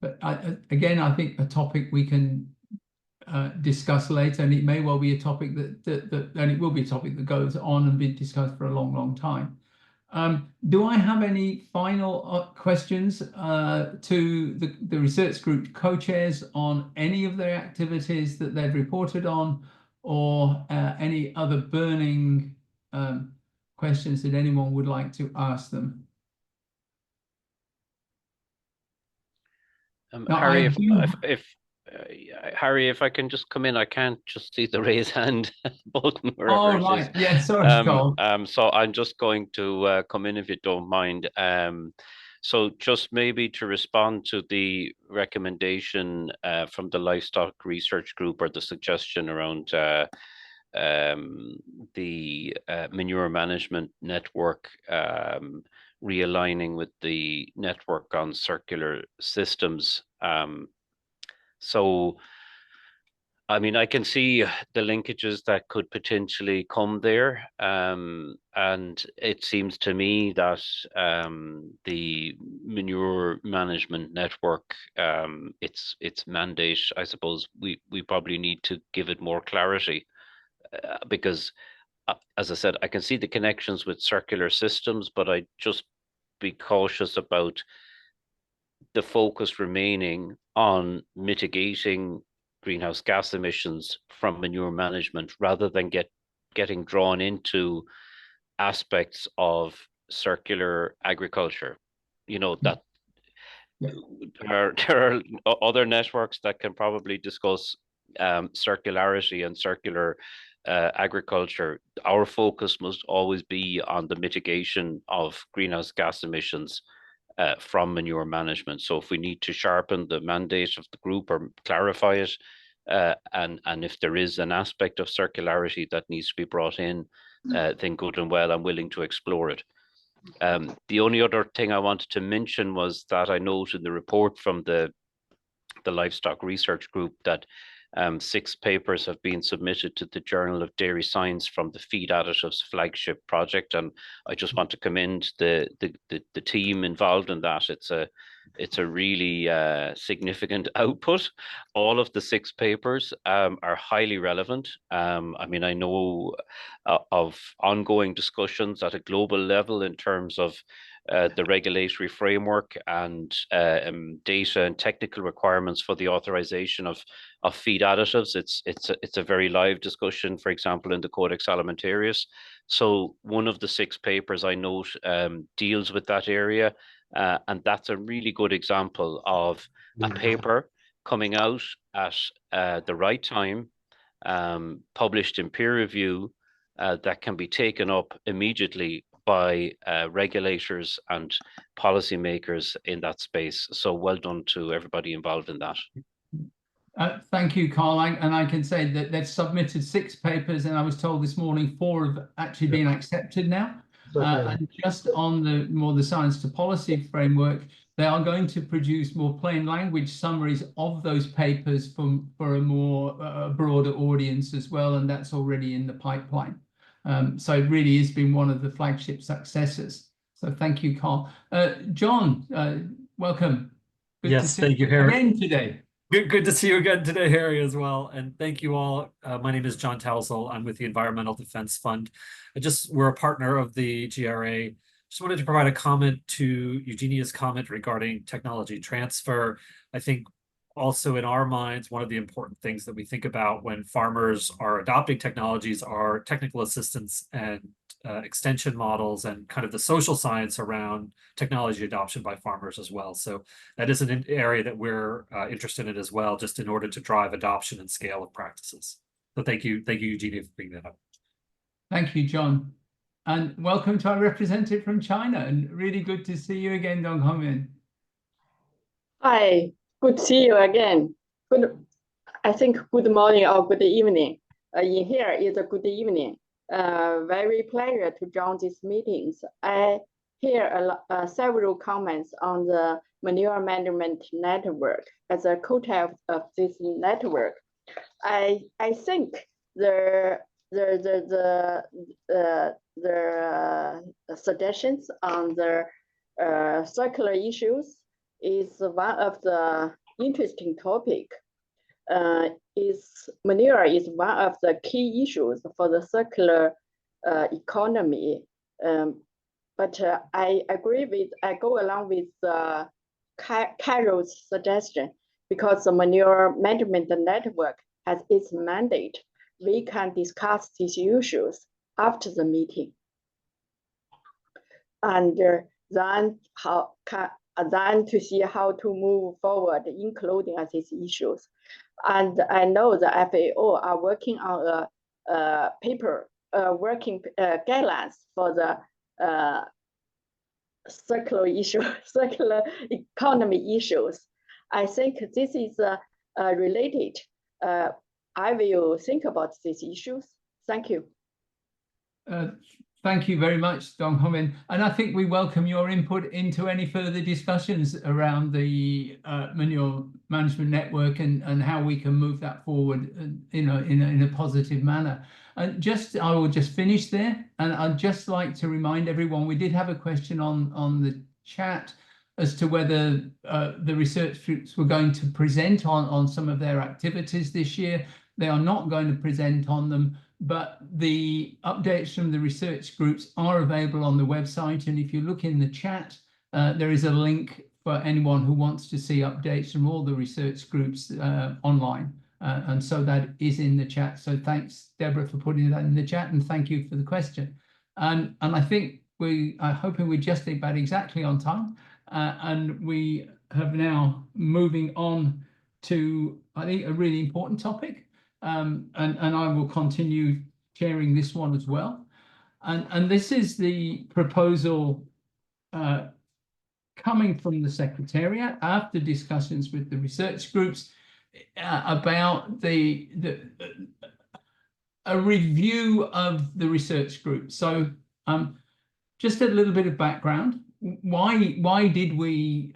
But again, I think a topic we can discuss later, and it may well be a topic and it will be a topic that goes on and be discussed for a long, long time. Do I have any final questions to the research group co-chairs on any of their activities that they've reported on, or any other burning questions that anyone would like to ask them? Harry, Harry, if I can just come in, I can't just see the raise hand button wherever it is. Right. Yeah, sorry, Carl. So I'm just going to come in if you don't mind. So just maybe to respond to the recommendation from the livestock research group, or the suggestion around the manure management network realigning with the network on circular systems. So, I mean, I can see the linkages that could potentially come there. And it seems to me that the manure management network, its mandate, I suppose we probably need to give it more clarity, because as I said, I can see the connections with circular systems, but I'd just be cautious about the focus remaining on mitigating greenhouse gas emissions from manure management, rather than getting drawn into aspects of circular agriculture. You know, that there are other networks that can probably discuss circularity and circular agriculture. Our focus must always be on the mitigation of greenhouse gas emissions from manure management. So if we need to sharpen the mandate of the group or clarify it, and if there is an aspect of circularity that needs to be brought in, then good and well, I'm willing to explore it. The only other thing I wanted to mention was that I noted in the report from the livestock research group that 6 papers have been submitted to the Journal of Dairy Science from the feed additives flagship project, and I just want to commend the team involved in that. It's a really significant output. All of the 6 papers are highly relevant. I mean, I know of ongoing discussions at a global level in terms of the regulatory framework and data and technical requirements for the authorization of feed additives. It's a very live discussion, for example, in the Codex Alimentarius. So one of the 6 papers I note deals with that area, and that's a really good example of a paper coming out at the right time, published in peer review, that can be taken up immediately by regulators and policymakers in that space. So well done to everybody involved in that. Thank you, Carl. And I can say that they've submitted 6 papers, and I was told this morning 4 have actually been accepted now. And just on the science to policy framework, they are going to produce more plain language summaries of those papers for a more broader audience as well, and that's already in the pipeline. So it really has been one of the flagship successes. So thank you, Carl. John, welcome. Good to see thank you, Harry. again today. Good to see you again today, Harry, as well. And thank you all. My name is John Tousell. I'm with the Environmental Defense Fund. We're a partner of the GRA. Just wanted to provide a comment to Eugenia's comment regarding technology transfer. I think also in our minds, one of the important things that we think about when farmers are adopting technologies are technical assistance and extension models and kind of the social science around technology adoption by farmers as well. So that is an area that we're interested in as well, just in order to drive adoption and scale of practices. So thank you, Eugenia, for bringing that up. Thank you, John. And welcome to our representative from China, and really good to see you again, Dong Hongmin. Hi, good to see you again. I think good morning or good evening. In here is a good evening. Very pleasure to join these meetings. I hear several comments on the manure management network as a co-chair of this network. I think the suggestions on the circular issues is one of the interesting topic. Manure is one of the key issues for the circular economy. But I go along with Carol's suggestion, because the manure management network has its mandate. We can discuss these issues after the meeting. And then to see how to move forward, including these issues. And I know the FAO are working on a paper, working guidelines for the circular economy issues. I think this is related. I will think about these issues. Thank you. Thank you very much, Dong Hongmin. And I think we welcome your input into any further discussions around the manure management network and how we can move that forward, in a positive manner. And I will just finish there. And I'd just like to remind everyone, we did have a question on the chat as to whether the research groups were going to present on some of their activities this year. They are not going to present on them, but the updates from the research groups are available on the website. And if you look in the chat, there is a link for anyone who wants to see updates from all the research groups online. And so that is in the chat. So thanks, Deborah, for putting that in the chat, and thank you for the question. And I think we are hoping we're just about exactly on time. And we have now moving on to, I think, a really important topic. And I will continue chairing this one as well. And this is the proposal coming from the Secretariat after discussions with the research groups about a review of the research group. So just a little bit of background. Why did we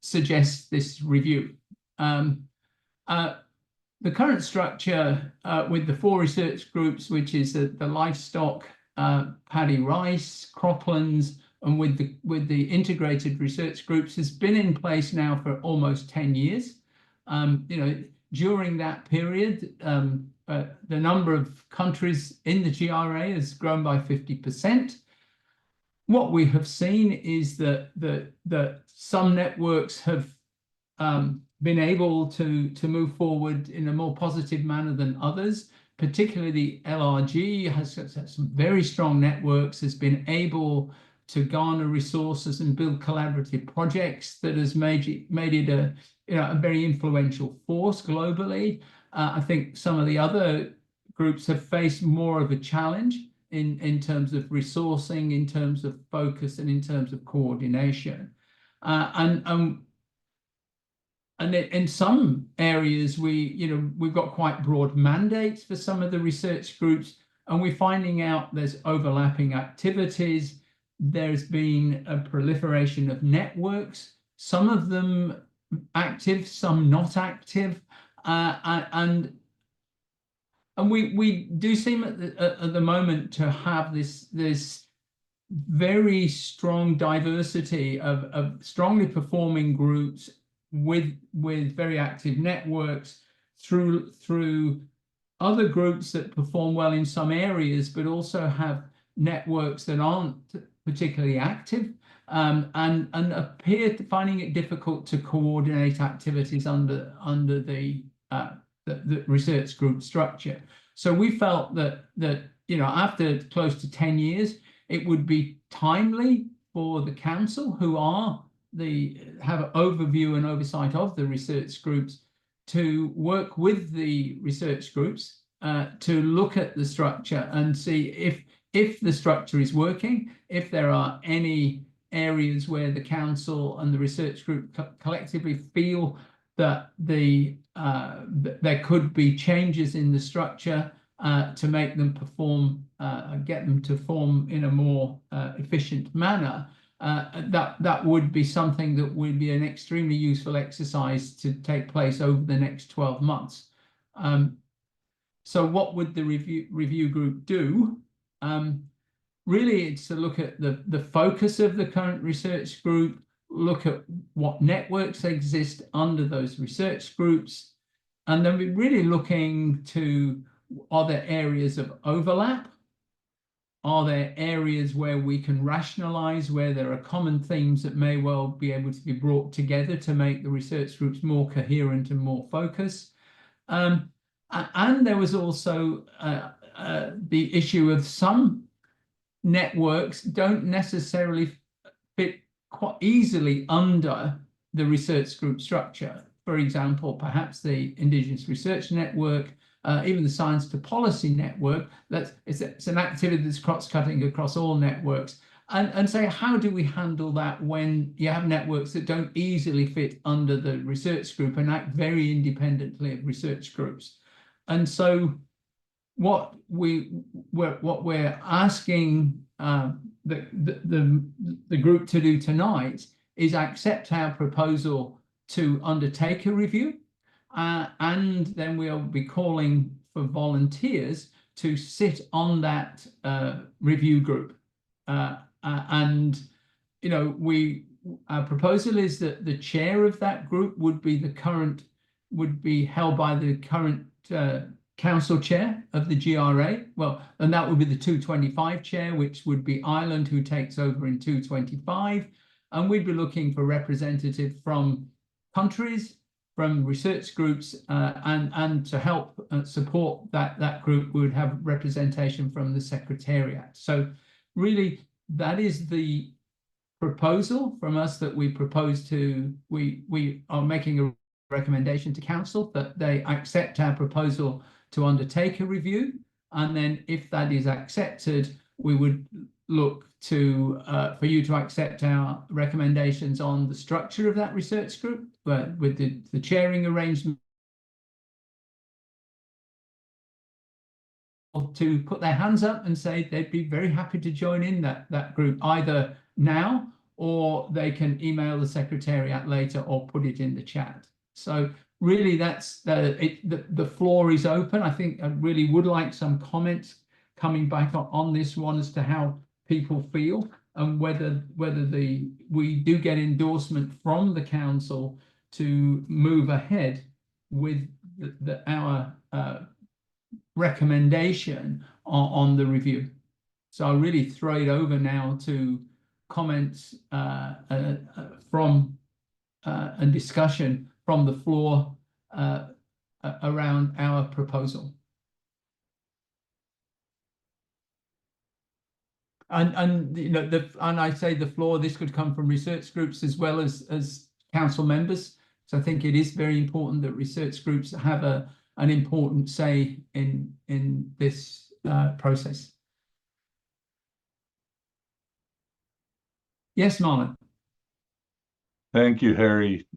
suggest this review? The current structure with the 4 research groups, which is the livestock, paddy rice, croplands, and with the integrated research groups, has been in place now for almost 10 years. During that period, the number of countries in the GRA has grown by 50%. What we have seen is that some networks have been able to move forward in a more positive manner than others. Particularly the LRG has some very strong networks, has been able to garner resources and build collaborative projects that has made it a very influential force globally. I think some of the other groups have faced more of a challenge in terms of resourcing, in terms of focus, and in terms of coordination. and in some areas, we've got quite broad mandates for some of the research groups, and we're finding out there's overlapping activities. There's been a proliferation of networks, some of them active, some not active, and we do seem at the moment to have this very strong diversity of strongly performing groups with very active networks through other groups that perform well in some areas, but also have networks that aren't particularly active, and appear to finding it difficult to coordinate activities under the research group structure. So we felt that after close to 10 years, it would be timely for the council, who have an overview and oversight of the research groups, to work with the research groups to look at the structure and see if the structure is working, if there are any areas where the council and the research group collectively feel that there could be changes in the structure to make them perform, get them to form in a more efficient manner. That would be something that would be an extremely useful exercise to take place over the next 12 months. So what would the review group do? Really, it's to look at the focus of the current research group, look at what networks exist under those research groups, and then we're really looking to, are there areas of overlap? Are there areas where we can rationalize, where there are common themes that may well be able to be brought together to make the research groups more coherent and more focused? And there was also the issue of some networks don't necessarily fit quite easily under the research group structure. For example, perhaps the Indigenous Research Network, even the Science to Policy Network, it's an activity that's cross-cutting across all networks. And say, how do we handle that when you have networks that don't easily fit under the research group and act very independently of research groups? And so what we're asking the group to do tonight is accept our proposal to undertake a review, and then we'll be calling for volunteers to sit on that review group. And our proposal is that the chair of that group would be held by the current council chair of the GRA. Well, and that would be the 225 chair, which would be Ireland, who takes over in 225. And we'd be looking for representatives from countries, from research groups, and to help support that group, we would have representation from the Secretariat. So really, that is the proposal from us, that we propose to, we are making a recommendation to council that they accept our proposal to undertake a review, and then if that is accepted, we would look to for you to accept our recommendations on the structure of that research group, but with the chairing arrangement, to put their hands up and say they'd be very happy to join in that group, either now, or they can email the Secretariat later or put it in the chat. So really, that's the floor is open. I think I really would like some comments coming back on this one as to how people feel, and whether we do get endorsement from the council to move ahead with our recommendation on the review. So I'll really throw it over now to comments from and discussion from the floor around our proposal. And I say the floor, this could come from research groups as well as council members. So I think it is very important that research groups have an important say in this process. Yes, Marlon. Thank you, Harry.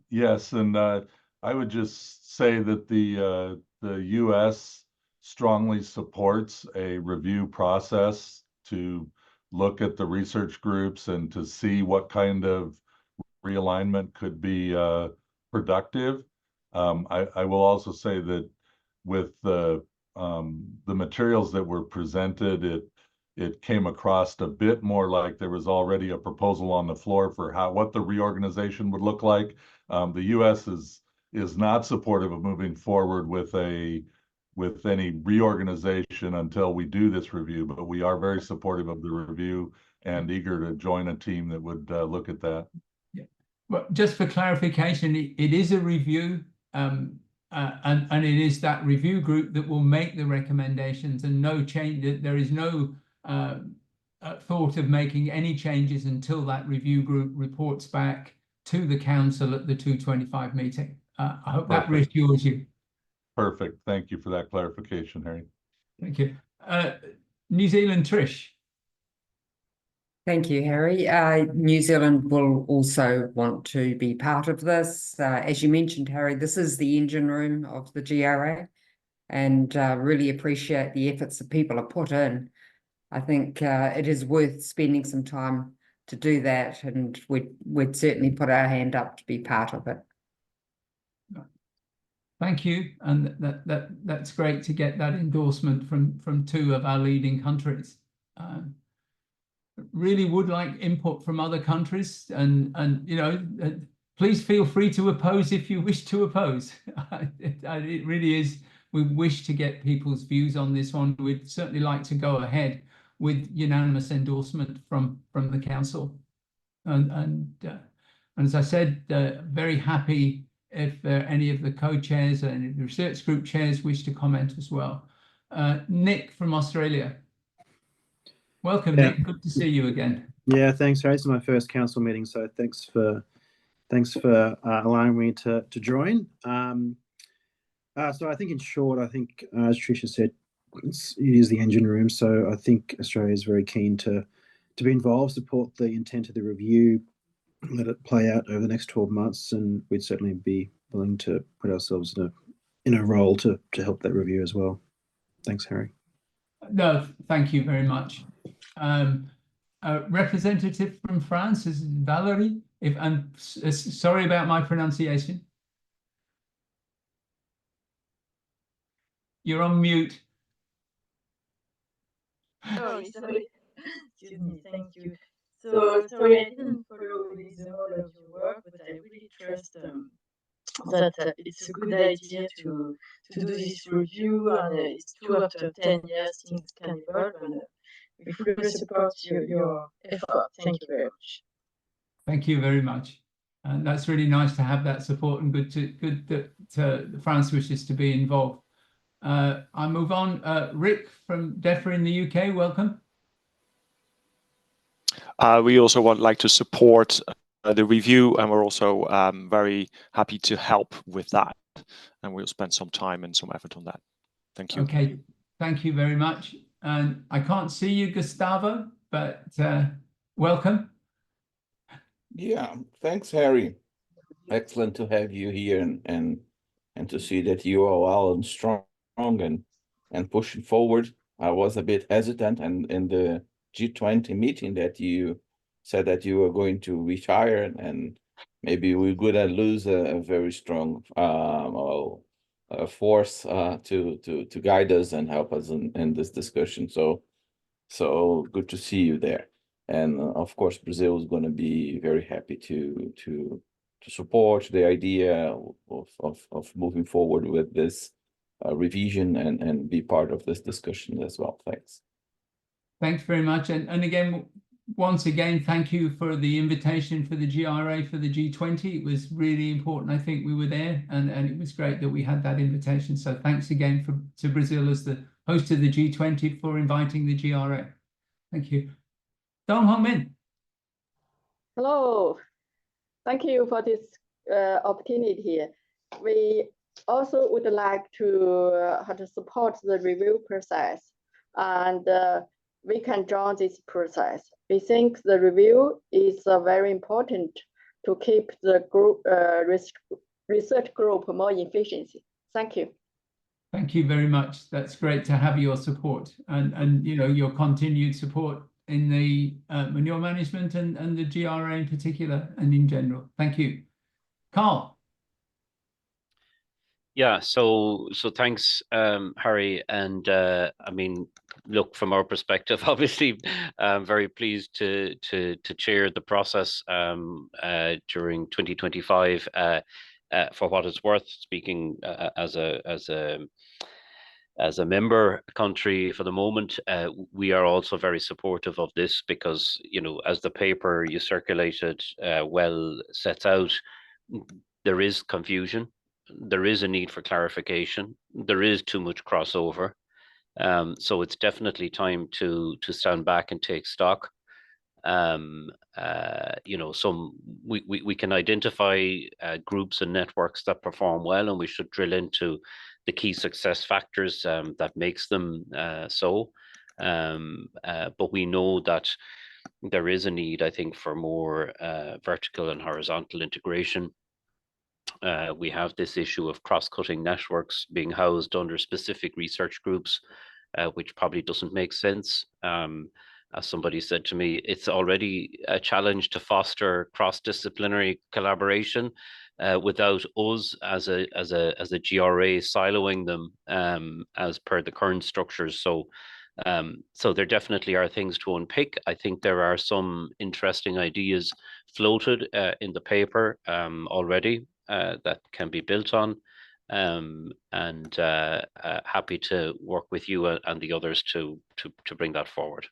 Yes, and I would just say that the U.S. strongly supports a review process to look at the research groups and to see what kind of realignment could be productive. I will also say that with the materials that were presented, it came across a bit more like there was already a proposal on the floor for what the reorganization would look like. The U.S. is not supportive of moving forward with any reorganization until we do this review, but we are very supportive of the review and eager to join a team that would look at that. Yeah. Well, just for clarification, it is a review, and it is that review group that will make the recommendations, and no change. There is no thought of making any changes until that review group reports back to the council at the 225 meeting. I hope that reassures you. Perfect. Thank you for that clarification, Harry. Thank you. New Zealand, Trish. Thank you, Harry. New Zealand will also want to be part of this. As you mentioned, Harry, this is the engine room of the GRA, and really appreciate the efforts that people have put in. I think it is worth spending some time to do that, and we'd certainly put our hand up to be part of it. Thank you, and that's great to get that endorsement from two of our leading countries. Really would like input from other countries, and you know, please feel free to oppose if you wish to oppose. It really is. We wish to get people's views on this one. We'd certainly like to go ahead with unanimous endorsement from the council, and as I said, very happy if any of the co-chairs and the research group chairs wish to comment as well. Nick from Australia. Welcome, Nick. Good to see you again. Yeah, thanks, Harry. This is my first council meeting, so thanks for allowing me to join. So I think in short, I think as Tricia said, it is the engine room. So I think Australia is very keen to be involved, support the intent of the review, let it play out over the next 12 months, and we'd certainly be willing to put ourselves in a role to help that review as well. Thanks, Harry. No, thank you very much. Representative from France is Valerie. If I'm sorry about my pronunciation. You're on mute. Sorry. Excuse me. Thank you. So sorry, I didn't follow this all of your work, but I really trust that it's a good idea to do this review, and it's true after 10 years things can evolve, and we fully support your effort. Thank you very much. Thank you very much, and that's really nice to have that support, and good that France wishes to be involved. I move on. Rick from DEFRA in the UK, welcome. We also would like to support the review, and we're also very happy to help with that, and we'll spend some time and some effort on that. Thank you. Okay, thank you very much. And I can't see you, Gustavo, but welcome. Yeah, thanks, Harry. Excellent to have you here, and to see that you are well and strong and pushing forward. I was a bit hesitant, and in the G20 meeting that you said that you were going to retire, and maybe we're gonna lose a very strong force to guide us and help us in this discussion. So good to see you there. And of course, Brazil is going to be very happy to support the idea of moving forward with this revision and be part of this discussion as well. Thanks. Thanks very much. And again, once again, thank you for the invitation for the GRA for the G20. It was really important. I think we were there, and it was great that we had that invitation. So thanks again to Brazil as the host of the G20 for inviting the GRA. Thank you. Dong Hong Min. Hello. Thank you for this opportunity here. We also would like to support the review process, and we can join this process. We think the review is very important to keep the group research group more efficiency. Thank you. Thank you very much. That's great to have your support and you know, your continued support in the manure management and the GRA in particular and in general. Thank you. Carl. Yeah, so thanks, Harry. And I mean, look, from our perspective, obviously, I'm very pleased to chair the process during 2025. For what it's worth, speaking as a member country for the moment, we are also very supportive of this because, you know, as the paper you circulated well sets out, there is confusion. There is a need for clarification. There is too much crossover. So it's definitely time to stand back and take stock. You know, we can identify groups and networks that perform well, and we should drill into the key success factors that makes them so. But we know that there is a need, I think, for more vertical and horizontal integration. We have this issue of cross-cutting networks being housed under specific research groups, which probably doesn't make sense. As somebody said to me, it's already a challenge to foster cross-disciplinary collaboration without us as a GRA siloing them as per the current structures. So there definitely are things to unpick. I think there are some interesting ideas floated in the paper already that can be built on. And happy to work with you and the others to bring that forward.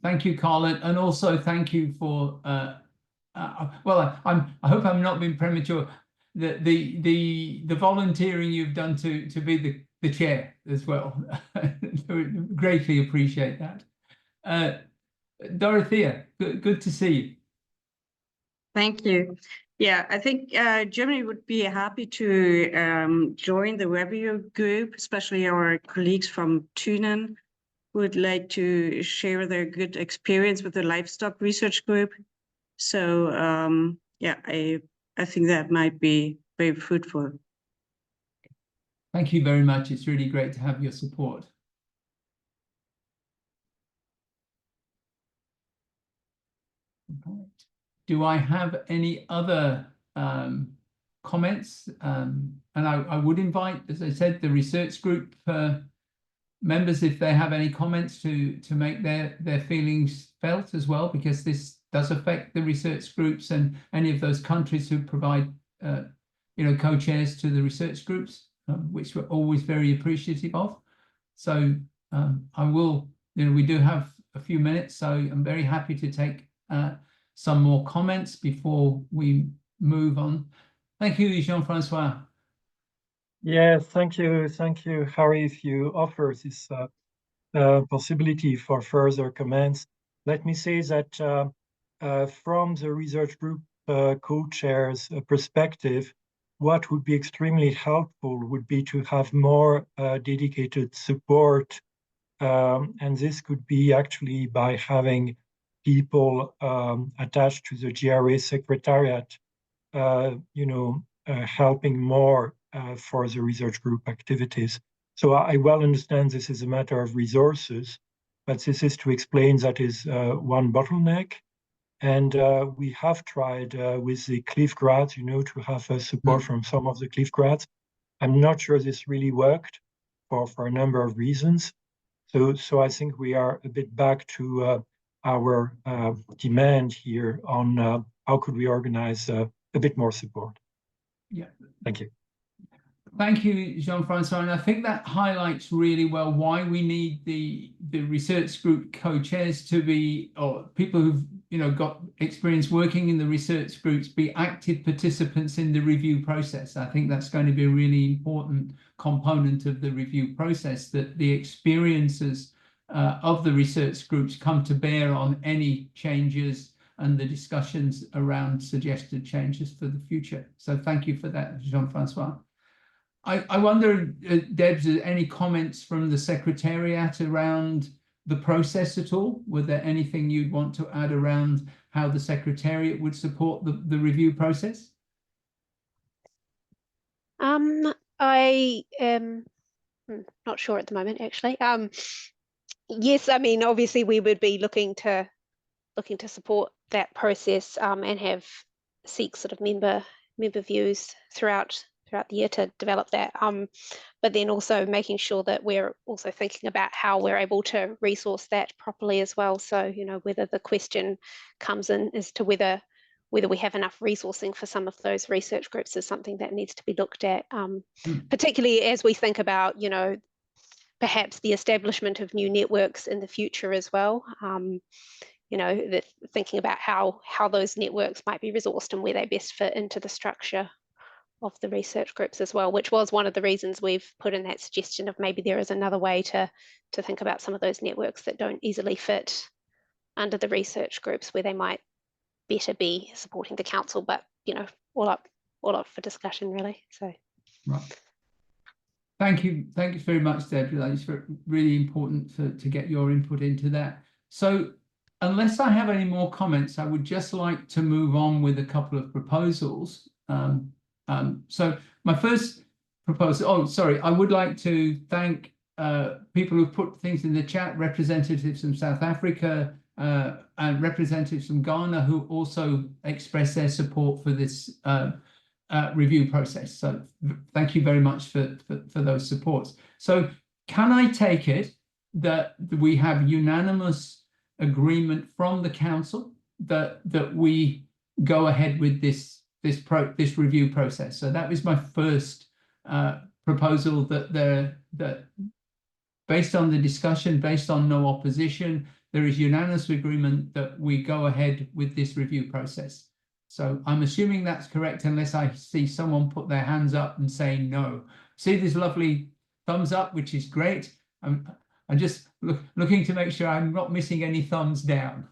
Thank you, Carl, and also thank you for. Well, I hope I'm not being premature. The volunteering you've done to be the chair as well. Greatly appreciate that. Dorothea, good to see you. Thank you. Yeah, I think Germany would be happy to join the review group, especially our colleagues from Thunen would like to share their good experience with the livestock research group. So yeah, I think that might be very fruitful. Thank you very much. It's really great to have your support. Do I have any other comments? And I would invite, as I said, the research group members, if they have any comments, to make their feelings felt as well, because this does affect the research groups and any of those countries who provide co-chairs to the research groups, which we're always very appreciative of. So I will, we do have a few minutes, so I'm very happy to take some more comments before we move on. Thank you, Jean-Francois. Yeah, thank you, Harry, if you offer this possibility for further comments. Let me say that from the research group co-chair's perspective, what would be extremely helpful would be to have more dedicated support, and this could be actually by having people attached to the GRA secretariat, helping more for the research group activities. So I well understand this is a matter of resources, but this is to explain that is one bottleneck. And we have tried with the cliff grads, to have support from some of the cliff grads. I'm not sure this really worked for a number of reasons. So I think we are a bit back to our demand here on how could we organize a bit more support. Yeah. Thank you. Thank you, Jean-Francois. And I think that highlights really well why we need the research group co-chairs to be, or people who've got experience working in the research groups, be active participants in the review process. I think that's going to be a really important component of the review process, that the experiences of the research groups come to bear on any changes and the discussions around suggested changes for the future. So thank you for that, Jean-Francois. I wonder, Debs, any comments from the Secretariat around the process at all? Were there anything you'd want to add around how the Secretariat would support the review process? I am not sure at the moment, actually. Yes, I mean, obviously we would be looking to support that process and seek sort of member views throughout the year to develop that. But then also making sure that we're also thinking about how we're able to resource that properly as well. So, you know, whether the question comes in as to whether we have enough resourcing for some of those research groups is something that needs to be looked at, particularly as we think about, you know, perhaps the establishment of new networks in the future as well. You know, thinking about how those networks might be resourced and where they best fit into the structure of the research groups as well, which was one of the reasons we've put in that suggestion of maybe there is another way to think about some of those networks that don't easily fit under the research groups, where they might better be supporting the council, but, you know, all up for discussion, really. So right. Thank you very much, Deborah. It's really important to get your input into that. So unless I have any more comments, I would just like to move on with a couple of proposals. So my first proposal, I would like to thank people who put things in the chat, representatives from South Africa and representatives from Ghana who also expressed their support for this review process. So thank you very much for those supports. So can I take it that we have unanimous agreement from the council that we go ahead with this review process? So that was my first proposal, that based on the discussion, based on no opposition, there is unanimous agreement that we go ahead with this review process. So I'm assuming that's correct, unless I see someone put their hands up and say no. See this lovely thumbs up, which is great. I'm just looking to make sure I'm not missing any thumbs down.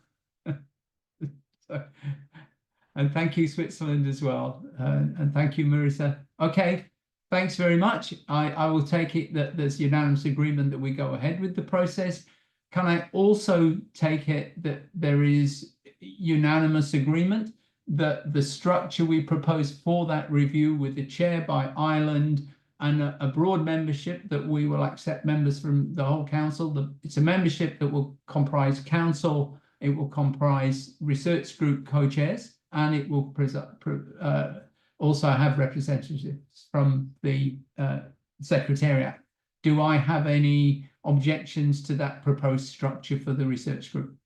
And thank you, Switzerland, as well. And thank you, Marissa. Okay, thanks very much. I will take it that there's unanimous agreement that we go ahead with the process. Can I also take it that there is unanimous agreement that the structure we propose for that review, with the chair by Ireland and a broad membership, that we will accept members from the whole council? It's a membership that will comprise council, it will comprise research group co-chairs, and it will also have representatives from the Secretariat. Do I have any objections to that proposed structure for the research group?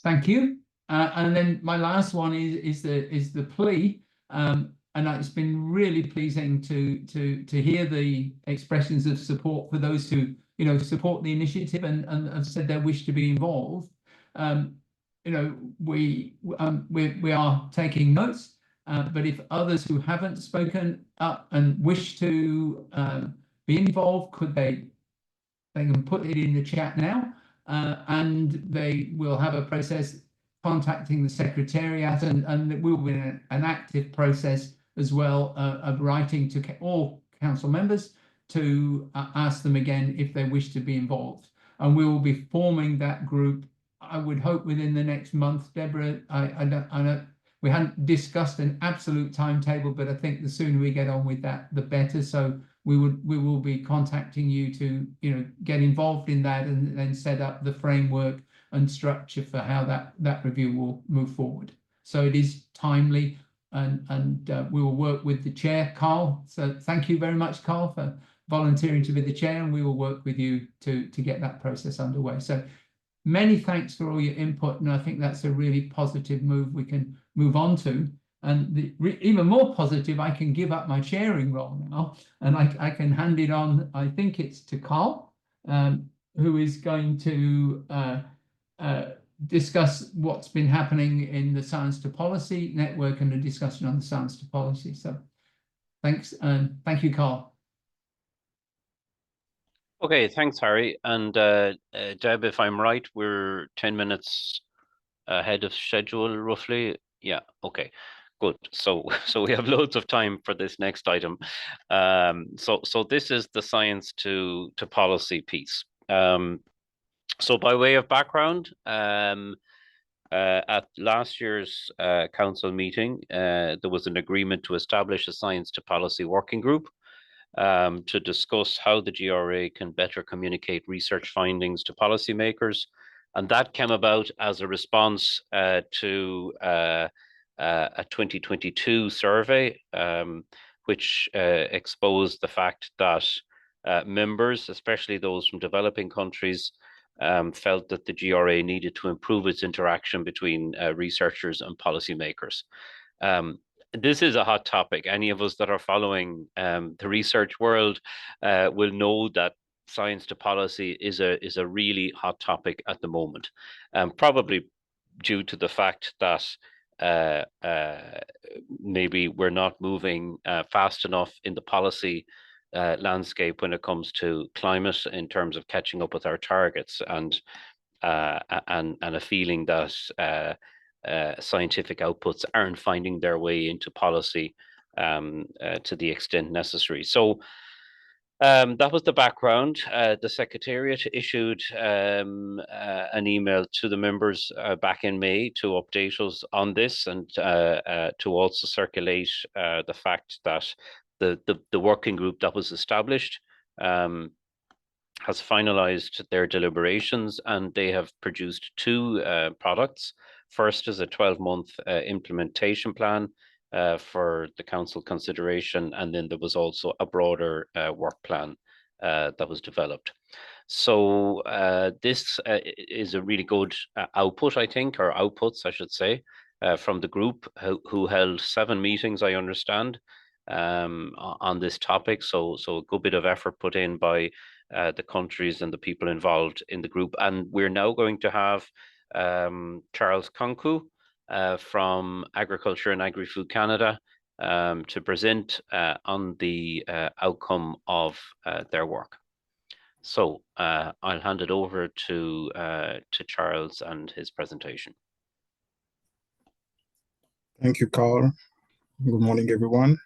Thank you. And then my last one is the plea, and it's been really pleasing to hear the expressions of support for those who, you know, support the initiative and have said their wish to be involved. You know, we are taking notes, but if others who haven't spoken up and wish to be involved, they can put it in the chat now. And they will have a process contacting the Secretariat, and it will be an active process as well of writing to all council members to ask them again if they wish to be involved. And we will be forming that group, I would hope, within the next month. Deborah, I know we hadn't discussed an absolute timetable, but I think the sooner we get on with that, the better. So we will be contacting you to, you know, get involved in that and then set up the framework and structure for how that review will move forward. So it is timely, and we will work with the chair, Carl. So thank you very much, Carl, for volunteering to be the chair, and we will work with you to get that process underway. So many thanks for all your input, and I think that's a really positive move we can move on to. And even more positive, I can give up my chairing role now, and I can hand it on, I think it's to Carl, who is going to discuss what's been happening in the Science to Policy network and a discussion on the Science to Policy. So thanks, and thank you, Carl. Okay, thanks, Harry. And Deb, if I'm right, we're 10 minutes ahead of schedule, roughly. Yeah, okay. Good. So we have loads of time for this next item. So this is the science to policy piece. So by way of background, at last year's council meeting, there was an agreement to establish a science to policy working group to discuss how the GRA can better communicate research findings to policymakers. And that came about as a response to a 2022 survey, which exposed the fact that members, especially those from developing countries, felt that the GRA needed to improve its interaction between researchers and policymakers. This is a hot topic. Any of us that are following the research world will know that science to policy is a really hot topic at the moment, probably due to the fact that maybe we're not moving fast enough in the policy landscape when it comes to climate in terms of catching up with our targets, and a feeling that scientific outputs aren't finding their way into policy to the extent necessary. So that was the background. The Secretariat issued an email to the members back in May to update us on this, and to also circulate the fact that the working group that was established has finalized their deliberations, and they have produced two products. First is a 12-month implementation plan for the council consideration, and then there was also a broader work plan that was developed. So this is a really good output, I think, or outputs, I should say, from the group who held 7 meetings, I understand, on this topic. So a good bit of effort put in by the countries and the people involved in the group. And we're now going to have Charles Kunku from Agriculture and Agri-Food Canada to present on the outcome of their work. So I'll hand it over to Charles and his presentation. Thank you, Carl. Good morning, everyone.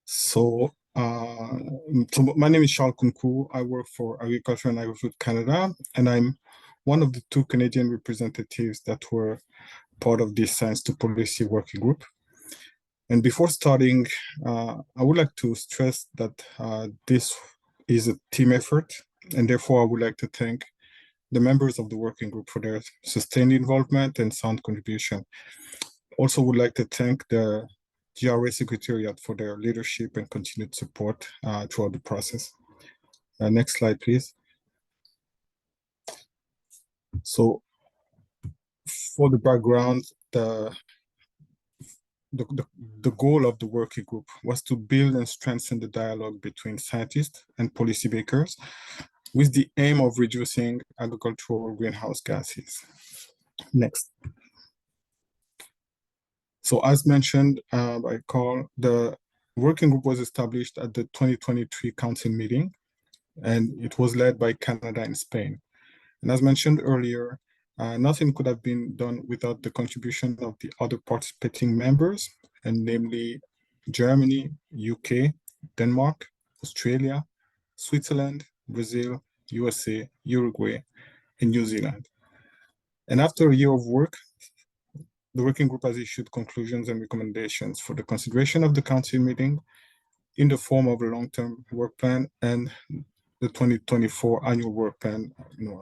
So my name is Charles Kunku. I work for Agriculture and Agri-Food Canada, and I'm one of the 2 Canadian representatives that were part of this Science to Policy working group. And before starting, I would like to stress that this is a team effort, and therefore I would like to thank the members of the working group for their sustained involvement and sound contribution. Also would like to thank the GRA Secretariat for their leadership and continued support throughout the process. Next slide, please. So for the background, the goal of the working group was to build and strengthen the dialogue between scientists and policymakers with the aim of reducing agricultural greenhouse gases. Next. So as mentioned by Carl, the working group was established at the 2023 council meeting, and it was led by Canada and Spain. And as mentioned earlier, nothing could have been done without the contribution of the other participating members, and namely Germany, UK, Denmark, Australia, Switzerland, Brazil, USA, Uruguay, and New Zealand. And after a year of work, the working group has issued conclusions and recommendations for the consideration of the council meeting in the form of a long-term work plan and the 2024 annual work plan,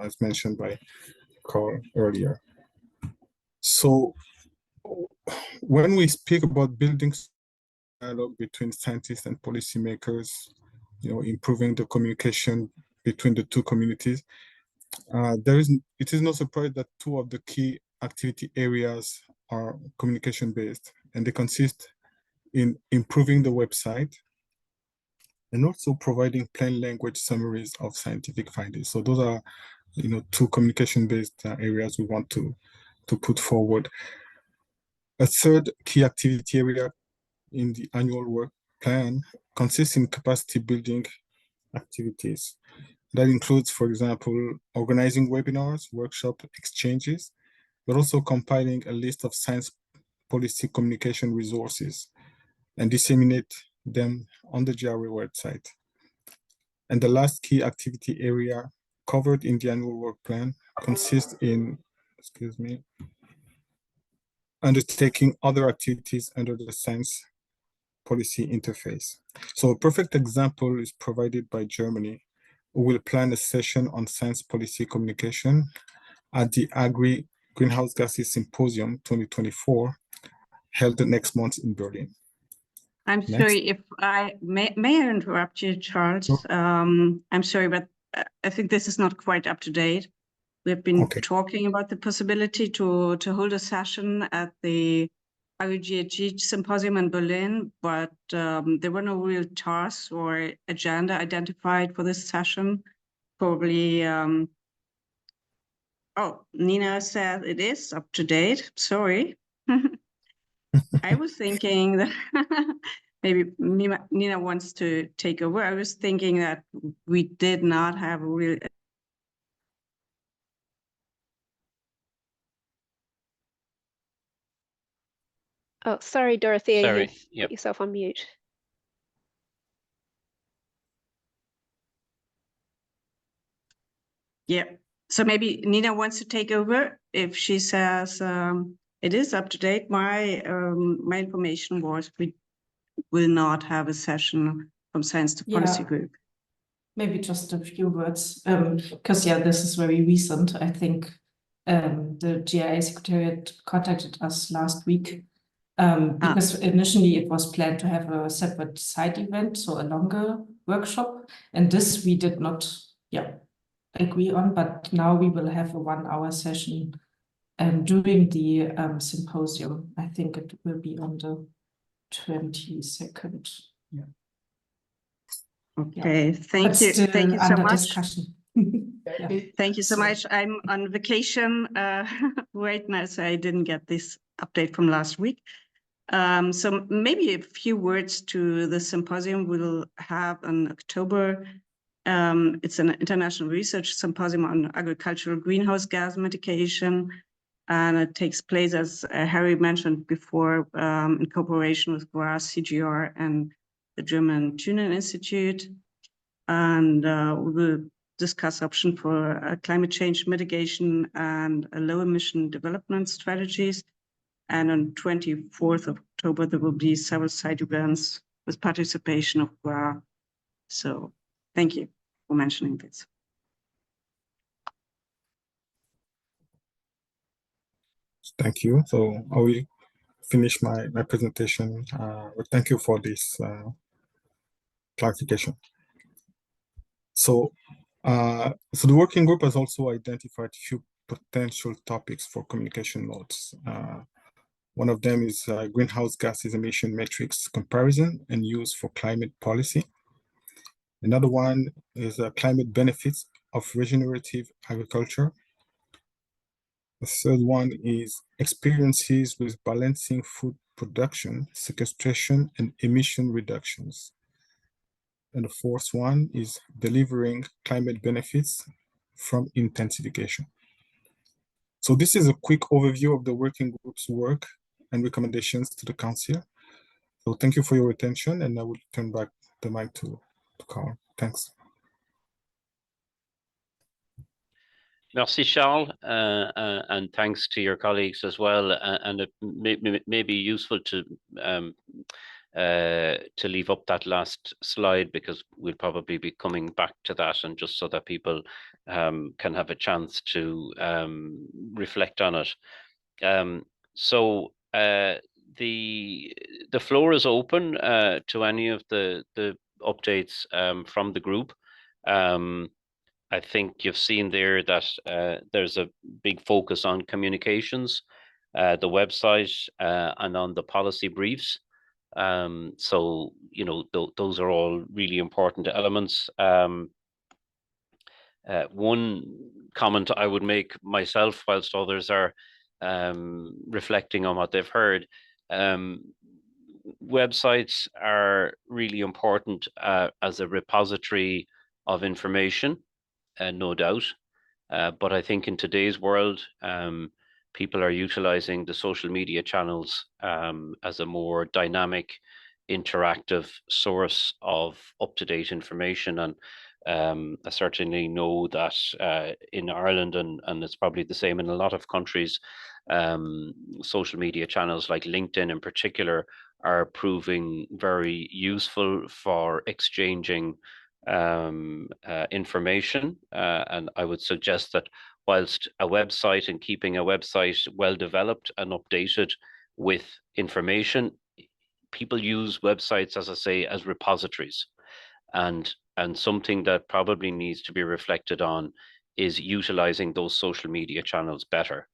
as mentioned by Carl earlier. So when we speak about building dialogue between scientists and policymakers, improving the communication between the 2 communities, it is no surprise that 2 of the key activity areas are communication-based, and they consist in improving the website and also providing plain language summaries of scientific findings. So those are, 2 communication-based areas we want to put forward. A third key activity area in the annual work plan consists in capacity building activities. That includes, for example, organizing webinars, workshop exchanges, but also compiling a list of science policy communication resources and disseminate them on the GRA website. And the last key activity area covered in the annual work plan consists in, undertaking other activities under the science policy interface. So a perfect example is provided by Germany, who will plan a session on science policy communication at the Agri Greenhouse Gases Symposium 2024, held next month in Berlin. I'm sorry if I may I interrupt you, Charles? I'm sorry, but I think this is not quite up to date. We've been talking about the possibility to hold a session at the GRA Symposium in Berlin, but there were no real tasks or agenda identified for this session. Probably, oh, Nina said it is up to date. Sorry. I was thinking that maybe Nina wants to take over. I was thinking that we did not have a real. Oh, sorry, Dorothea, Sorry. you've put yourself on mute. Yeah, so maybe Nina wants to take over if she says it is up to date. My information was we will not have a session from Science to Policy Group. Maybe just a few words, because this is very recent. I think the GRA Secretariat contacted us last week because initially it was planned to have a separate side event, so a longer workshop, and this we did not agree on, but now we will have a 1-hour session during the symposium. I think it will be on the 22nd. Okay, thank you. Thank you so under much. Discussion. Thank you so much. I'm on vacation right now, so I didn't get this update from last week. So maybe a few words to the symposium we'll have in October. It's an international research symposium on agricultural greenhouse gas mitigation, and it takes place, as Harry mentioned before, in cooperation with GRA, CGR, and the German Tunen Institute. And we will discuss options for climate change mitigation and low emission development strategies. And on 24th of October, there will be several side events with participation of GRA. So thank you for mentioning this. Thank you. So I will finish my presentation. But thank you for this clarification. So the working group has also identified a few potential topics for communication notes. One of them is greenhouse gases emission metrics comparison and use for climate policy. Another one is climate benefits of regenerative agriculture. The third one is experiences with balancing food production, sequestration, and emission reductions. And the fourth one is delivering climate benefits from intensification. So this is a quick overview of the working group's work and recommendations to the Council. So thank you for your attention, and I will turn back the mic to Carl. Thanks. Merci, Charles, and thanks to your colleagues as well. And it may be useful to leave up that last slide, because we'll probably be coming back to that, and just so that people can have a chance to reflect on it. So the floor is open to any of the updates from the group. I think you've seen there that there's a big focus on communications, the website, and on the policy briefs. So, you know, those are all really important elements. One comment I would make myself, whilst others are reflecting on what they've heard, websites are really important as a repository of information, no doubt. But I think in today's world, people are utilizing the social media channels as a more dynamic, interactive source of up-to-date information. And I certainly know that in Ireland, and it's probably the same in a lot of countries, social media channels like LinkedIn in particular are proving very useful for exchanging information. And I would suggest that whilst a website and keeping a website well developed and updated with information, people use websites, as I say, as repositories. And something that probably needs to be reflected on is utilizing those social media channels better.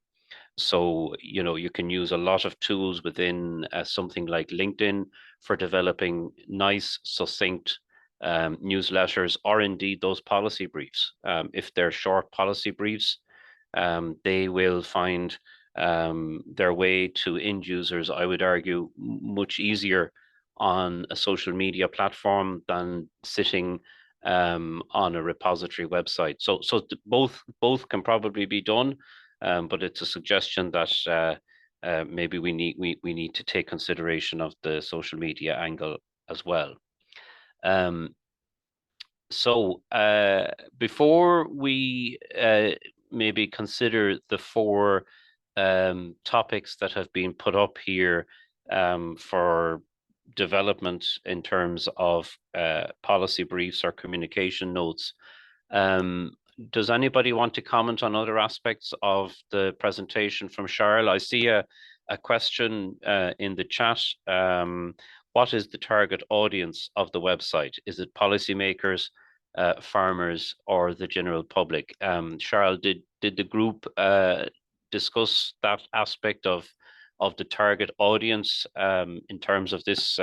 So, you know, you can use a lot of tools within something like LinkedIn for developing nice, succinct newsletters, or indeed those policy briefs. If they're short policy briefs, they will find their way to end users, I would argue, much easier on a social media platform than sitting on a repository website. So both can probably be done, but it's a suggestion that maybe we need to take consideration of the social media angle as well. So before we maybe consider the four topics that have been put up here for development in terms of policy briefs or communication notes, does anybody want to comment on other aspects of the presentation from Charles? I see a question in the chat. What is the target audience of the website? Is it policymakers, farmers, or the general public? Charles, did the group discuss that aspect of the target audience in terms of this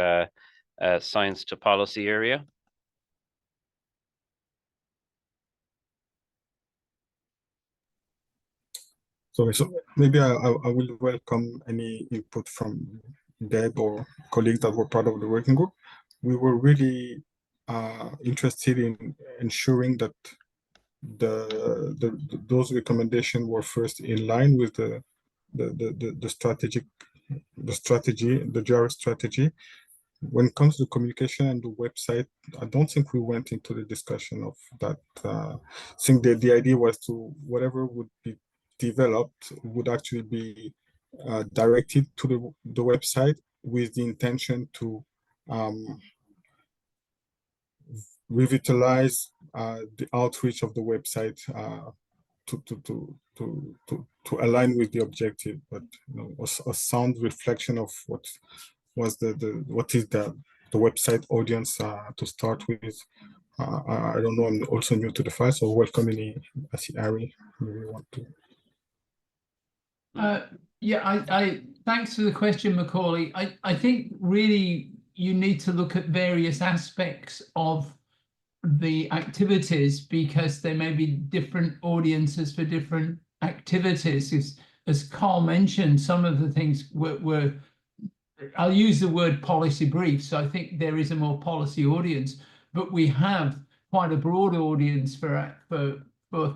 science to policy area? So maybe I will welcome any input from Deb or colleagues that were part of the working group. We were really interested in ensuring that those recommendations were first in line with the strategy, the GRA strategy. When it comes to communication and the website, I don't think we went into the discussion of that. I think the idea was to whatever would be developed would actually be directed to the website with the intention to revitalize the outreach of the website to align with the objective, but you know, a sound reflection of what was what is the website audience to start with. I don't know. I'm also new to the file, so welcome any. I see Ari. Maybe you want to. Yeah, I thanks for the question, Macaulay. I think really you need to look at various aspects of the activities because there may be different audiences for different activities. As Carl mentioned, some of the things were I'll use the word policy brief. So I think there is a more policy audience, but we have quite a broad audience for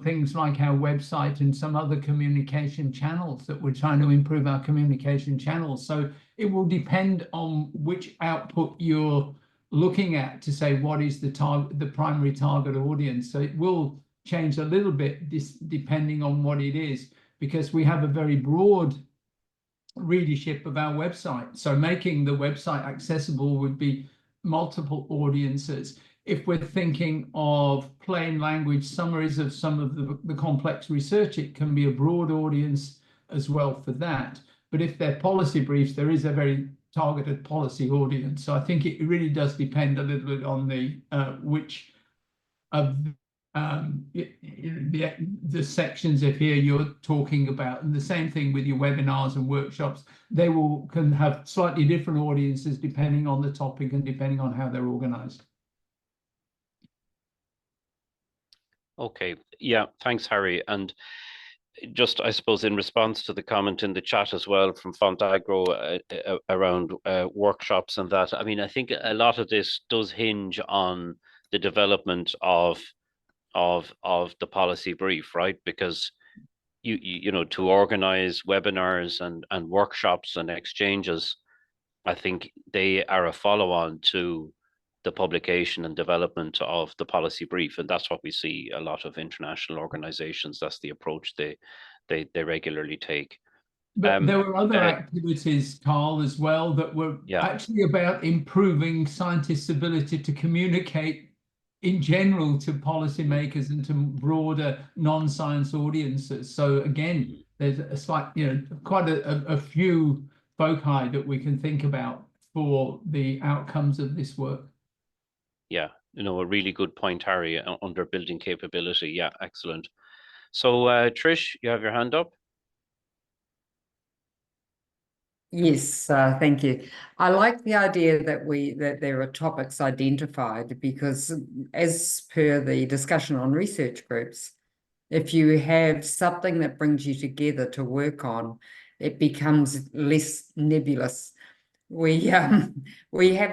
things like our website and some other communication channels that we're trying to improve our communication channels. So it will depend on which output you're looking at to say what is the primary target audience. So it will change a little bit depending on what it is, because we have a very broad readership of our website. So making the website accessible would be multiple audiences. If we're thinking of plain language summaries of some of the complex research, it can be a broad audience as well for that. But if they're policy briefs, there is a very targeted policy audience. So I think it really does depend a little bit on the which of the sections of here you're talking about. And the same thing with your webinars and workshops. They can have slightly different audiences depending on the topic and depending on how they're organized. Okay, yeah, thanks, Harry. And just, I suppose, in response to the comment in the chat as well from Fontagro around workshops and that, I mean, I think a lot of this does hinge on the development of the policy brief, right? Because you know, to organize webinars and workshops and exchanges, I think they are a follow-on to the publication and development of the policy brief, and that's what we see a lot of international organizations. That's the approach they regularly take. But there were other activities, Carl, as well, that were actually about improving scientists' ability to communicate in general to policymakers and to broader non-science audiences. So again, there's a slight, you know, quite a few foci that we can think about for the outcomes of this work. Yeah, you know, a really good point, Harry, under building capability. Yeah, excellent. So Trish, you have your hand up. Yes, thank you. I like the idea that there are topics identified, because as per the discussion on research groups, if you have something that brings you together to work on, it becomes less nebulous. We have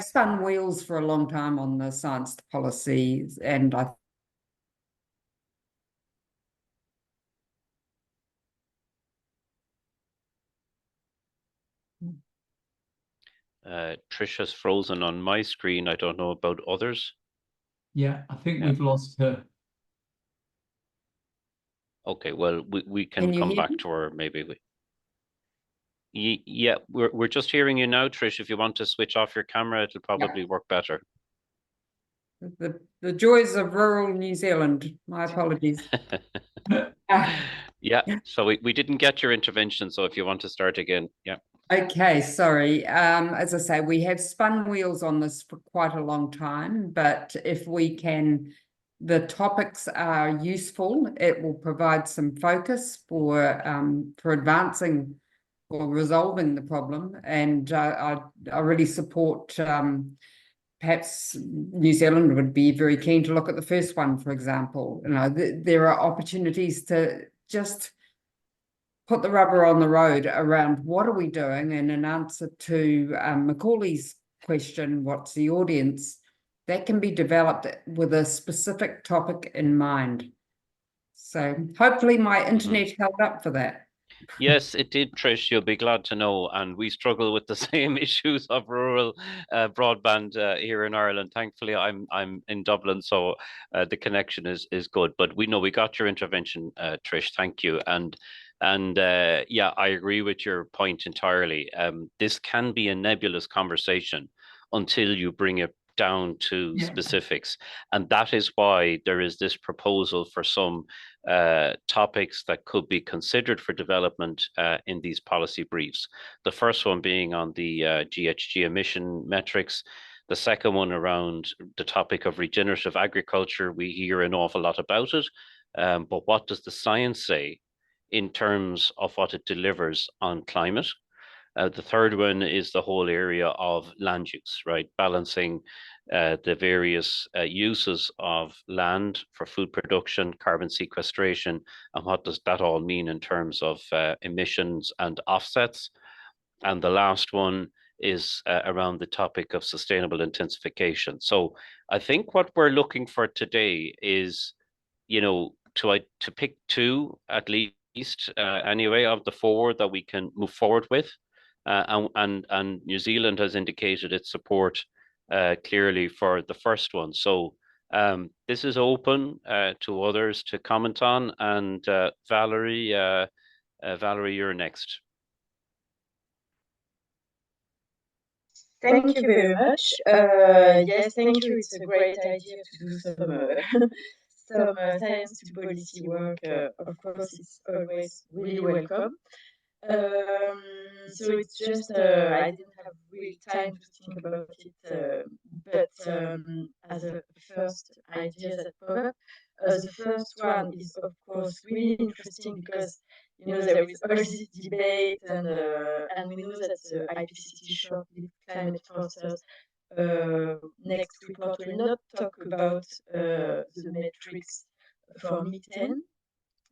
spun wheels for a long time on the science policies, and I Trisha's frozen on my screen. I don't know about others. Yeah, I think we've lost her. Okay, well, we can come back to her, maybe. Yeah, we're just hearing you now, Trish. If you want to switch off your camera, it'll probably work better. the joys of rural New Zealand. My apologies. Yeah, so we didn't get your intervention, so if you want to start again, yeah. Okay, sorry. As I say, we have spun wheels on this for quite a long time, but if we can, the topics are useful, it will provide some focus for advancing or resolving the problem. And I really support, perhaps New Zealand would be very keen to look at the first one, for example. You know, there are opportunities to just put the rubber on the road around what are we doing, and in answer to Macaulay's question, what's the audience, that can be developed with a specific topic in mind. So hopefully my internet held up for that. Yes, it did, Trish. You'll be glad to know. And we struggle with the same issues of rural broadband here in Ireland. Thankfully, I'm in Dublin, so the connection is good. But we know we got your intervention, Trish. Thank you. And yeah, I agree with your point entirely. This can be a nebulous conversation until you bring it down to specifics, and that is why there is this proposal for some topics that could be considered for development in these policy briefs. The first one being on the GHG emission metrics. The second one around the topic of regenerative agriculture. We hear an awful lot about it, but what does the science say in terms of what it delivers on climate? The third one is the whole area of land use, right? Balancing the various uses of land for food production, carbon sequestration, and what does that all mean in terms of emissions and offsets. And the last one is around the topic of sustainable intensification. So I think what we're looking for today is, you know, to pick two at least, anyway, of the four that we can move forward with. And New Zealand has indicated its support clearly for the first one. So this is open to others to comment on. And Valerie, you're next. Thank you very much. Yes, thank you. It's a great idea to do some science to policy work. Of course, it's always really welcome. So it's just I didn't have really time to think about it, but as a first idea that pop up, the first one is of course really interesting because there is all this debate and we know that the IPCC short-lived climate forces next report will not talk about the metrics for methane.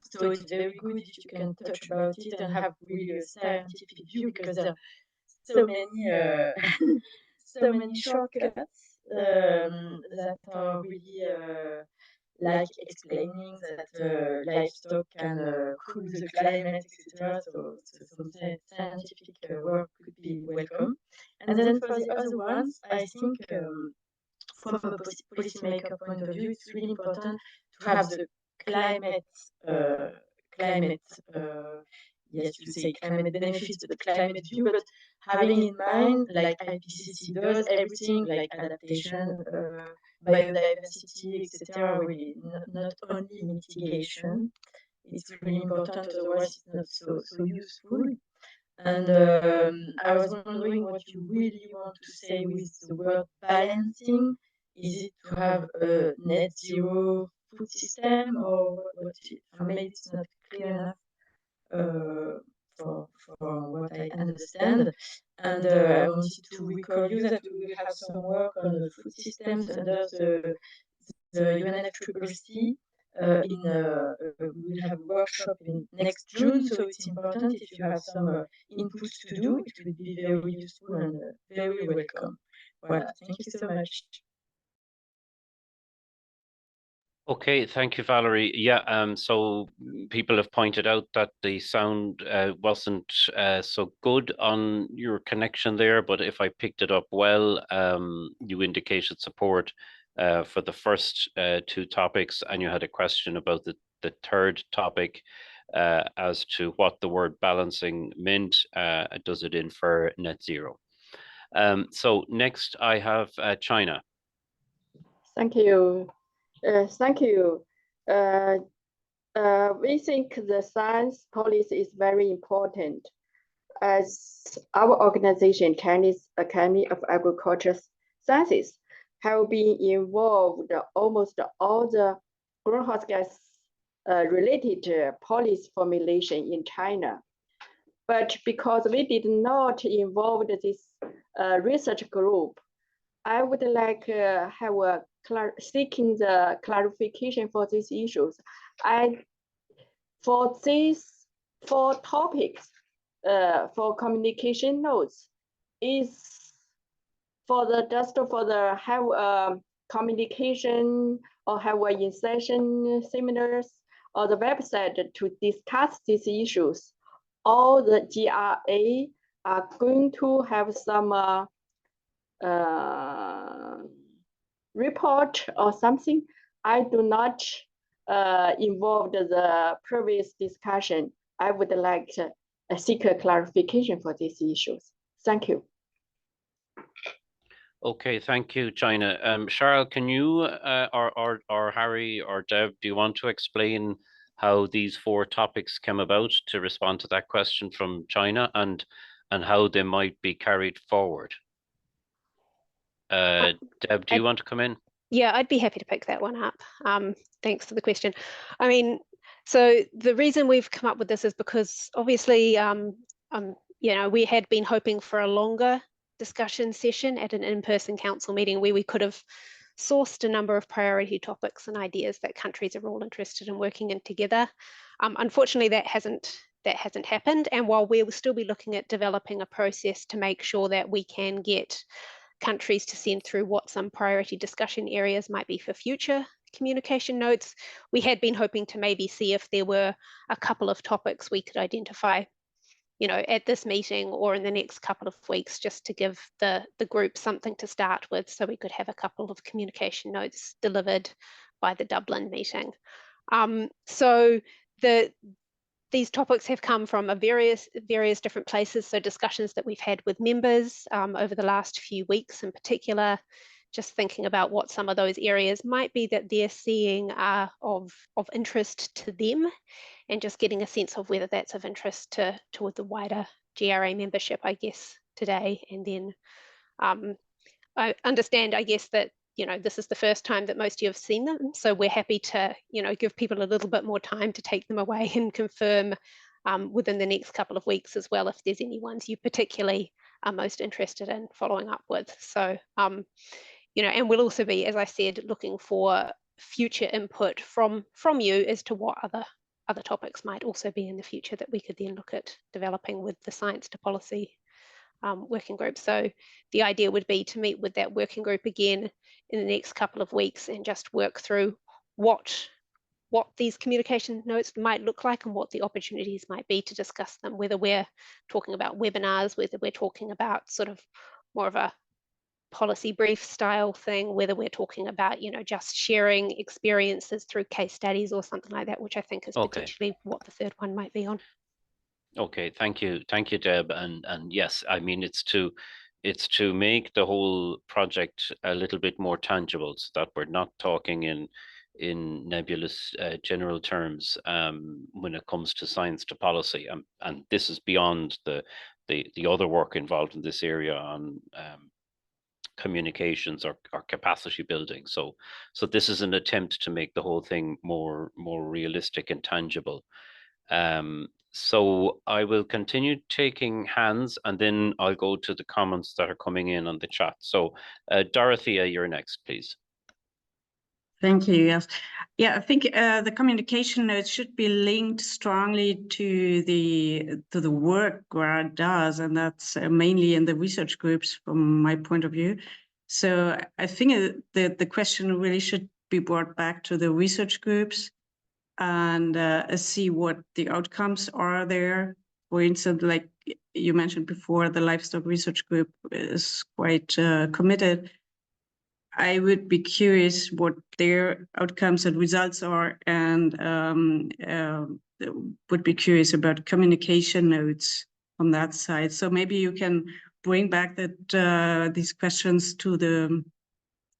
So it's very good if you can touch about it and have really a scientific view because there are so many so many shortcuts that are really like explaining that livestock can cool the climate, etc. So some scientific work could be welcome. And then for the other ones, I think from a policymaker point of view, it's really important to have the climate, yes, you say climate benefits, but climate view, but having in mind, like IPCC does, everything like adaptation, biodiversity, etc. Really, not only mitigation. It's really important, otherwise it's not so useful. And I was wondering what you really want to say with the word balancing. Is it to have a net zero food system, or maybe it's not clear enough for what I understand. And I wanted to recall you that we will have some work on the food systems under the UNFCCC. We will have a workshop in next June, so it's important if you have some inputs to do, it will be very useful and very welcome. Voilà, thank you so much. Okay, thank you, Valerie. Yeah, so people have pointed out that the sound wasn't so good on your connection there, but if I picked it up well, you indicated support for the first two topics, and you had a question about the third topic as to what the word balancing meant. Does it infer net zero? So next I have China. Thank you. Thank you. We think the science policy is very important. As our organization, Chinese Academy of Agricultural Sciences, have been involved almost all the greenhouse gas related policy formulation in China. But because we did not involve this research group, I would like have a seeking the clarification for these issues. For these 4 topics, for communication notes, is for the have communication or have a in-session seminars or the website to discuss these issues. All the GRA are going to have some report or something. I do not involve the previous discussion. I would like to seek a clarification for these issues. Thank you. Okay, thank you, China. Charles, can you or Harry or Deb, do you want to explain how these 4 topics came about to respond to that question from China and how they might be carried forward? Deb, do you want to come in? Yeah, I'd be happy to pick that one up. Thanks for the question. I mean, so the reason we've come up with this is because obviously, you know, we had been hoping for a longer discussion session at an in-person council meeting where we could have sourced a number of priority topics and ideas that countries are all interested in working in together. Unfortunately, that hasn't happened. And while we will still be looking at developing a process to make sure that we can get countries to send through what some priority discussion areas might be for future communication notes, we had been hoping to maybe see if there were a couple of topics we could identify, you know, at this meeting or in the next couple of weeks, just to give the group something to start with, so we could have a couple of communication notes delivered by the Dublin meeting. So these topics have come from various different places, so discussions that we've had with members over the last few weeks in particular, just thinking about what some of those areas might be that they're seeing are of interest to them, and just getting a sense of whether that's of interest to the wider GRA membership, I guess, today. And then I understand, I guess, that, you know, this is the first time that most of you have seen them, so we're happy to, you know, give people a little bit more time to take them away and confirm within the next couple of weeks as well, if there's any ones you particularly are most interested in following up with. So, you know, and we'll also be, as I said, looking for future input from you as to what other topics might also be in the future that we could then look at developing with the Science to Policy working group. So the idea would be to meet with that working group again in the next couple of weeks and just work through what these communication notes might look like and what the opportunities might be to discuss them, whether we're talking about webinars, whether we're talking about sort of more of a policy brief style thing, whether we're talking about, you know, just sharing experiences through case studies or something like that, which I think is potentially what the third one might be on. Okay, thank you, Deb. And yes, I mean it's to make the whole project a little bit more tangible, so that we're not talking in nebulous general terms when it comes to science to policy, and this is beyond the other work involved in this area on communications or capacity building. So this is an attempt to make the whole thing more realistic and tangible. So I will continue taking hands, and then I'll go to the comments that are coming in on the chat. So Dorothea, you're next, please. Thank you. Yes. Yeah, I think the communication notes should be linked strongly to the work GRA does, and that's mainly in the research groups from my point of view. So I think the question really should be brought back to the research groups and see what the outcomes are there. For instance, like you mentioned before, the livestock research group is quite committed. I would be curious what their outcomes and results are, and would be curious about communication notes on that side. So maybe you can bring back that these questions to the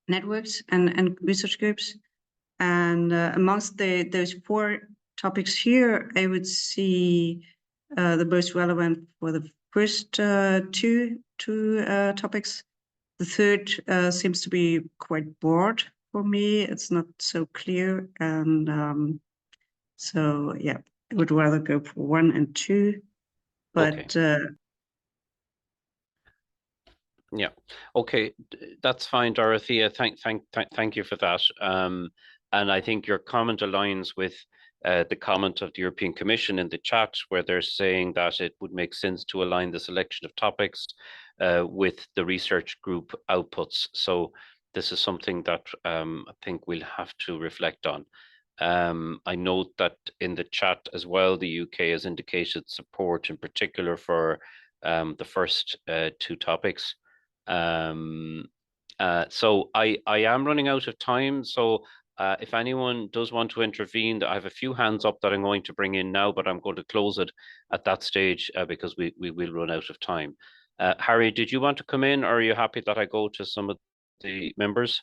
networks and research groups. And amongst those 4 topics here, I would see the most relevant for the first two topics. The third seems to be quite broad for me. It's not so clear. And so, yeah, I would rather go for 1 and 2. But yeah, okay, that's fine, Dorothea. Thank you for that. And I think your comment aligns with the comment of the European Commission in the chat, where they're saying that it would make sense to align the selection of topics with the research group outputs. So this is something that I think we'll have to reflect on. I note that in the chat as well, the UK has indicated support in particular for the first 2 topics. So I am running out of time. So if anyone does want to intervene, I have a few hands up that I'm going to bring in now, but I'm going to close it at that stage because we will run out of time. Harry, did you want to come in, or are you happy that I go to some of the members?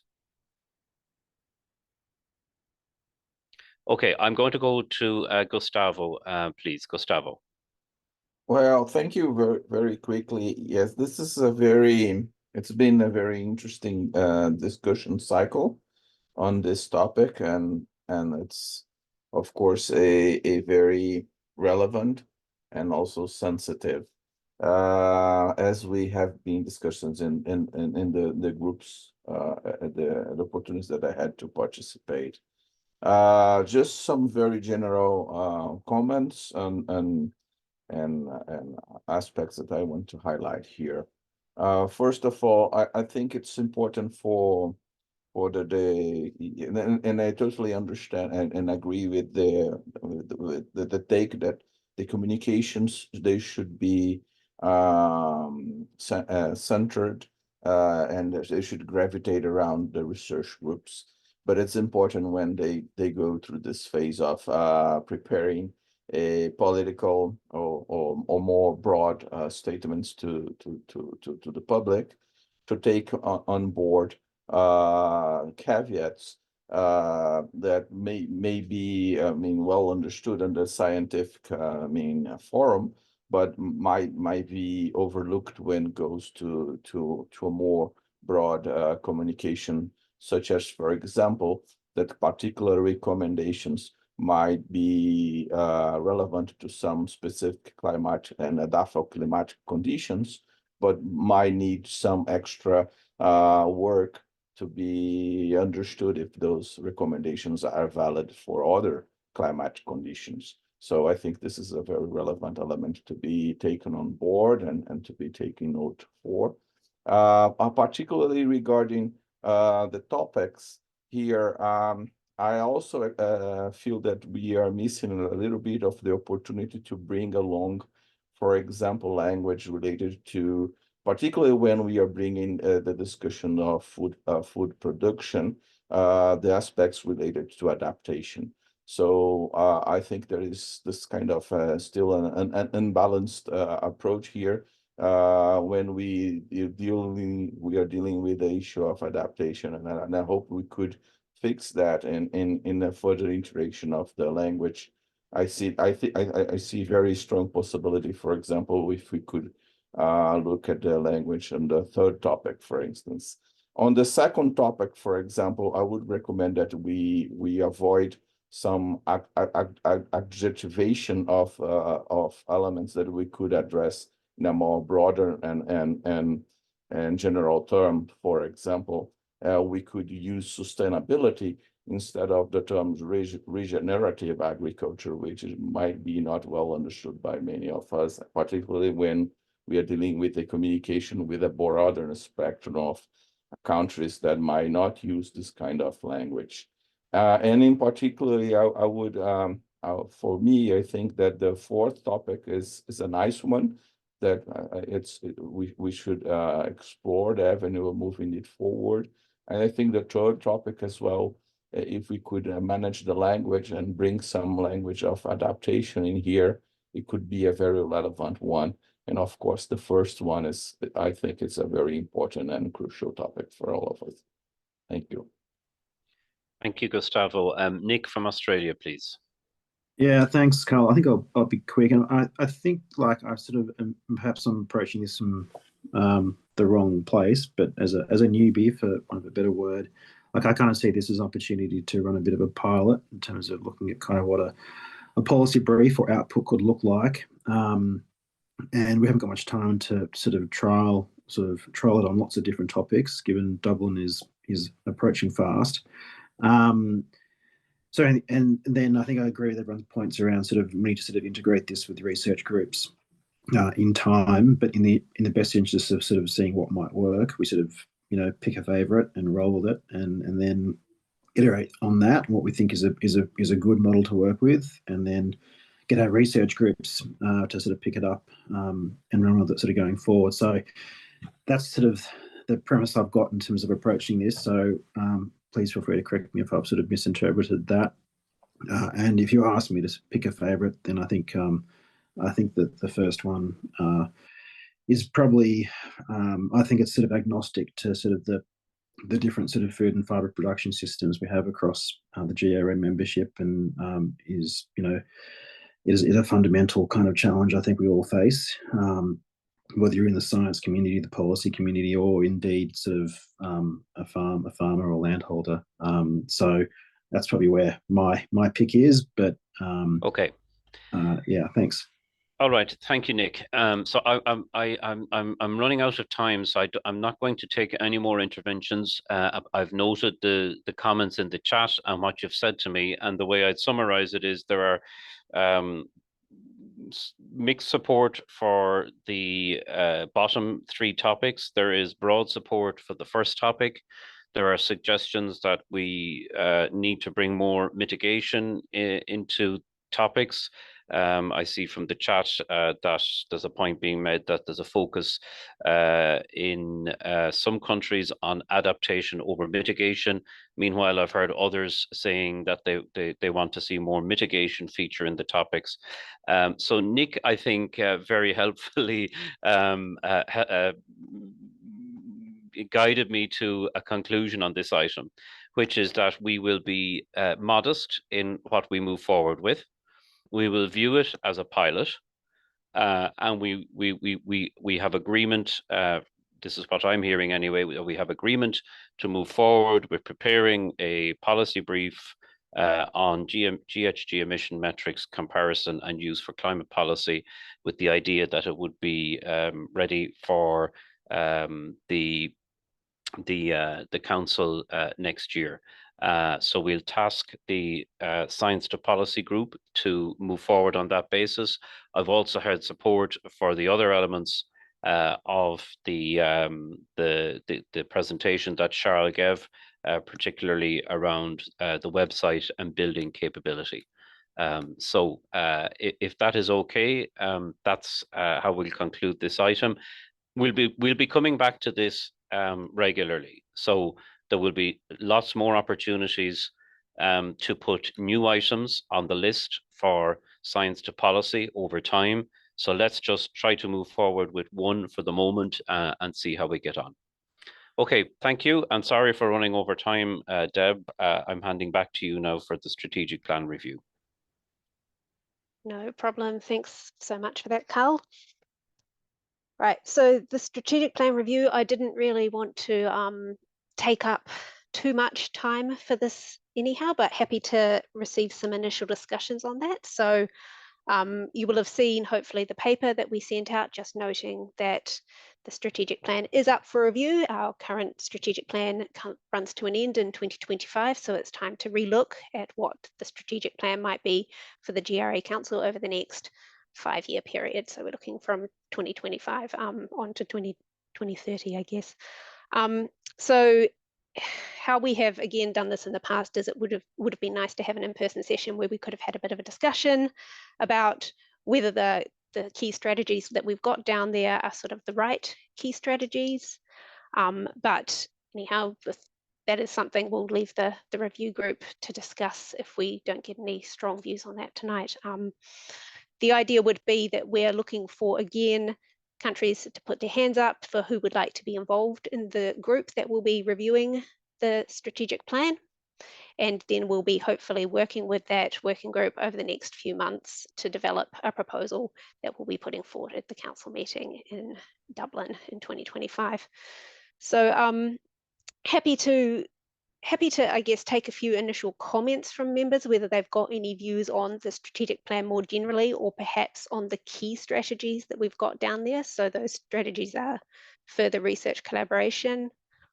Okay, I'm going to go to Gustavo, please. Gustavo. Well, thank you very quickly. Yes, this is it's been a very interesting discussion cycle on this topic, and it's of course a very relevant and also sensitive, as we have been discussing in the groups, the opportunities that I had to participate. Just some very general comments and aspects that I want to highlight here. First of all, I think it's important for and I totally understand and agree with the take that the communications, they should be centered and they should gravitate around the research groups. But it's important when they go through this phase of preparing a political or more broad statements to the public, to take on board caveats that may be well understood in the scientific forum, but might be overlooked when it goes to a more broad communication, such as, for example, that particular recommendations might be relevant to some specific climate and adaptive climatic conditions, but might need some extra work to be understood if those recommendations are valid for other climate conditions. So I think this is a very relevant element to be taken on board and to be taken note for. Particularly regarding the topics here, I also feel that we are missing a little bit of the opportunity to bring along, for example, language related to, particularly when we are bringing the discussion of food production, the aspects related to adaptation. So I think there is this kind of still an unbalanced approach here when we are dealing with the issue of adaptation, and I hope we could fix that in a further iteration of the language. I see very strong possibility, for example, if we could look at the language on the third topic, for instance. On the second topic, for example, I would recommend that we avoid some adjectivation of elements that we could address in a more broader and general term. For example, we could use sustainability instead of the terms regenerative agriculture, which might be not well understood by many of us, particularly when we are dealing with a communication with a broader spectrum of countries that might not use this kind of language. And in particularly, I would, for me, I think that the fourth topic is a nice one, that we should explore the avenue of moving it forward. And I think the third topic as well, if we could manage the language and bring some language of adaptation in here, it could be a very relevant one. And of course, the first one is, I think it's a very important and crucial topic for all of us. Thank you. Thank you, Gustavo. Nick from Australia, please. Yeah, thanks, Carl. I think I'll be quick. And I think like I sort of perhaps I'm approaching this from the wrong place, but as a newbie, for want of a better word, like I kind of see this as an opportunity to run a bit of a pilot in terms of looking at kind of what a policy brief or output could look like. And we haven't got much time to sort of trial it on lots of different topics, given Dublin is approaching fast. So and then I think I agree with everyone's points around sort of we need to sort of integrate this with research groups in time, but in the best interest of sort of seeing what might work, we sort of pick a favorite and roll with it, and then iterate on that, what we think is a good model to work with, and then get our research groups to sort of pick it up and run with it sort of going forward. So that's sort of the premise I've got in terms of approaching this. So please feel free to correct me if I've sort of misinterpreted that. And if you ask me to pick a favorite, then I think that the first one is probably, I think it's sort of agnostic to sort of the different sort of food and fibre production systems we have across the GRA membership, and is a fundamental kind of challenge I think we all face, whether you're in the science community, the policy community, or indeed sort of a farmer or landholder. So that's probably where my pick is. But okay, yeah, thanks. All right, thank you, Nick. So I'm running out of time, so I'm not going to take any more interventions. I've noted the comments in the chat and what you've said to me, and the way I'd summarize it is there are mixed support for the bottom three topics. There is broad support for the first topic. There are suggestions that we need to bring more mitigation into topics. I see from the chat that there's a point being made that there's a focus in some countries on adaptation over mitigation. Meanwhile, I've heard others saying that they want to see more mitigation feature in the topics. So Nick, I think very helpfully guided me to a conclusion on this item, which is that we will be modest in what we move forward with. We will view it as a pilot, and we have agreement. This is what I'm hearing anyway. We have agreement to move forward. We're preparing a policy brief on GHG emission metrics comparison and use for climate policy, with the idea that it would be ready for the council next year. So we'll task the Science to Policy group to move forward on that basis. I've also heard support for the other elements of the presentation that Charles gave particularly around the website and building capability. So if that is okay, that's how we'll conclude this item. We'll be coming back to this regularly. So there will be lots more opportunities to put new items on the list for science to policy over time. So let's just try to move forward with one for the moment and see how we get on. Okay, thank you. And sorry for running over time, Deb. I'm handing back to you now for the strategic plan review. No problem. Thanks so much for that, Carl. Right, so the strategic plan review, I didn't really want to take up too much time for this anyhow, but happy to receive some initial discussions on that. So you will have seen, hopefully, the paper that we sent out, just noting that the strategic plan is up for review. Our current strategic plan runs to an end in 2025, so it's time to relook at what the strategic plan might be for the GRA Council over the next 5-year period. So we're looking from 2025 on to 2030, I guess. So how we have again done this in the past is it would have been nice to have an in-person session where we could have had a bit of a discussion about whether the key strategies that we've got down there are sort of the right key strategies. But anyhow, that is something we'll leave the review group to discuss if we don't get any strong views on that tonight. The idea would be that we're looking for, again, countries to put their hands up for who would like to be involved in the group that will be reviewing the strategic plan. And then we'll be hopefully working with that working group over the next few months to develop a proposal that we'll be putting forward at the council meeting in Dublin in 2025. So happy to, I guess, take a few initial comments from members, whether they've got any views on the strategic plan more generally, or perhaps on the key strategies that we've got down there. So those strategies are further research collaboration,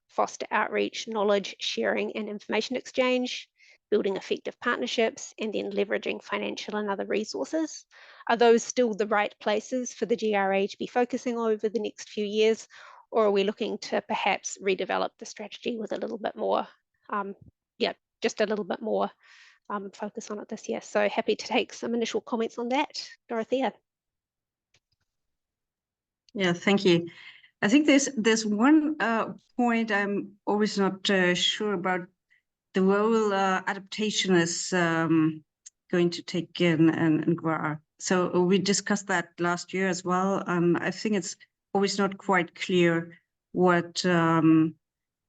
foster outreach, knowledge sharing and information exchange, building effective partnerships, and then leveraging financial and other resources. Are those still the right places for the GRA to be focusing over the next few years? Or are we looking to perhaps redevelop the strategy with a little bit more just a little bit more focus on it this year. So happy to take some initial comments on that. Dorothea. Yeah, thank you. I think there's one point I'm always not sure about, the role adaptation is going to take in GRA. So we discussed that last year as well. I think it's always not quite clear what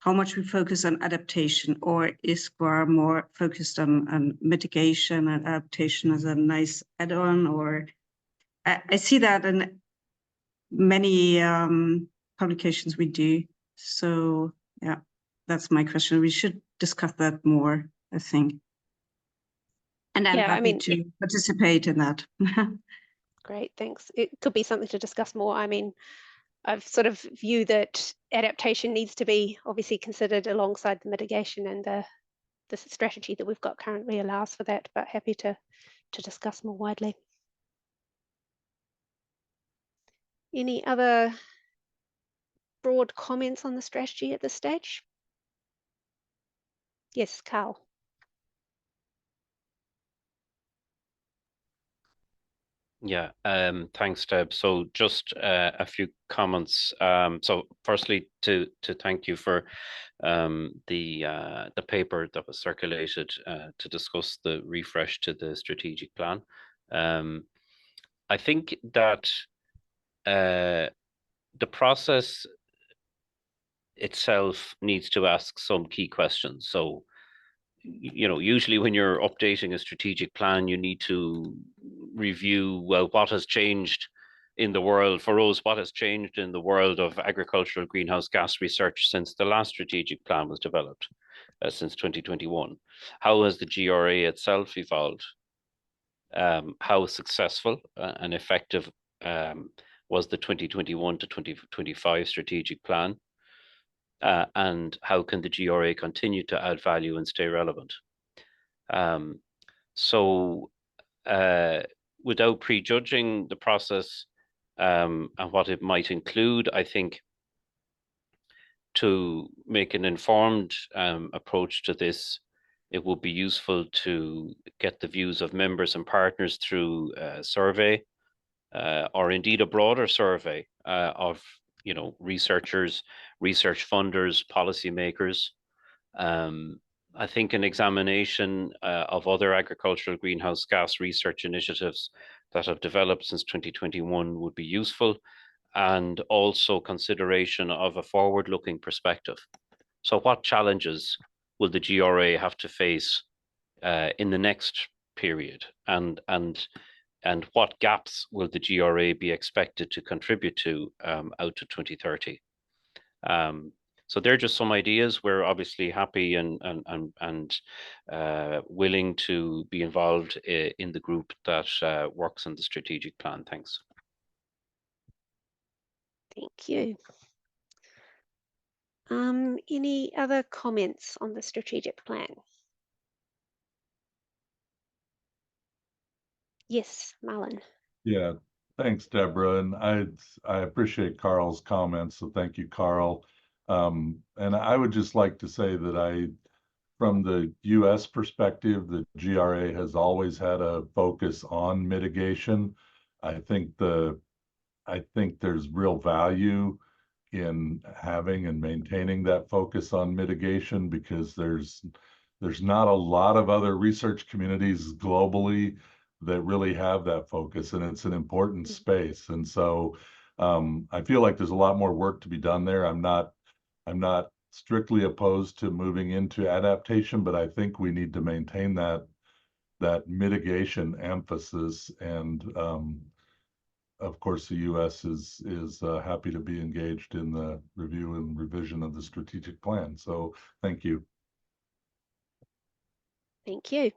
how much we focus on adaptation, or is GRA more focused on mitigation and adaptation as a nice add-on? Or I see that in many publications we do. So yeah, that's my question. We should discuss that more, I think. And I'm happy to participate in that. Great, thanks. It could be something to discuss more. I mean, I've sort of view that adaptation needs to be obviously considered alongside the mitigation, and the strategy that we've got currently allows for that, but happy to discuss more widely. Any other broad comments on the strategy at this stage? Yes, Carl. Yeah, thanks, Deb. So just a few comments. So firstly, to thank you for the paper that was circulated to discuss the refresh to the strategic plan. I think that the process itself needs to ask some key questions. So, you know, usually when you're updating a strategic plan, you need to review, well, what has changed in the world. For us, what has changed in the world of agricultural greenhouse gas research since the last strategic plan was developed, since 2021? How has the GRA itself evolved? How successful and effective was the 2021 to 2025 strategic plan? And how can the GRA continue to add value and stay relevant? So without prejudging the process and what it might include, I think to make an informed approach to this, it would be useful to get the views of members and partners through a survey, or indeed a broader survey of researchers, research funders, policymakers. I think an examination of other agricultural greenhouse gas research initiatives that have developed since 2021 would be useful, and also consideration of a forward-looking perspective. So what challenges will the GRA have to face in the next period, and what gaps will the GRA be expected to contribute to out to 2030? So they're just some ideas. We're obviously happy and willing to be involved in the group that works on the strategic plan. Thanks. Thank you. Any other comments on the strategic plan? Yes, Marlon. Yeah, thanks, Deborah. And I appreciate Carl's comments. So thank you, Carl. And I would just like to say that from the US perspective, the GRA has always had a focus on mitigation. I think there's real value in having and maintaining that focus on mitigation, because there's not a lot of other research communities globally that really have that focus, and it's an important space. And so I feel like there's a lot more work to be done there. I'm not strictly opposed to moving into adaptation, but I think we need to maintain that mitigation emphasis. And of course, the U.S. is happy to be engaged in the review and revision of the strategic plan. So thank you. Thank you.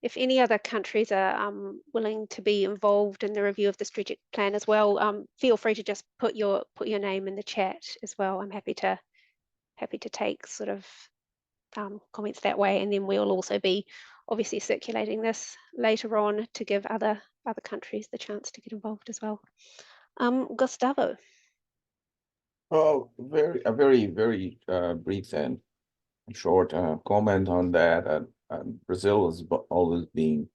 If any other countries are willing to be involved in the review of the strategic plan as well, feel free to just put your name in the chat as well. I'm happy to take sort of comments that way, and then we'll also be obviously circulating this later on to give other countries the chance to get involved as well. Gustavo. Oh, a very brief and short comment on that. Brazil has always been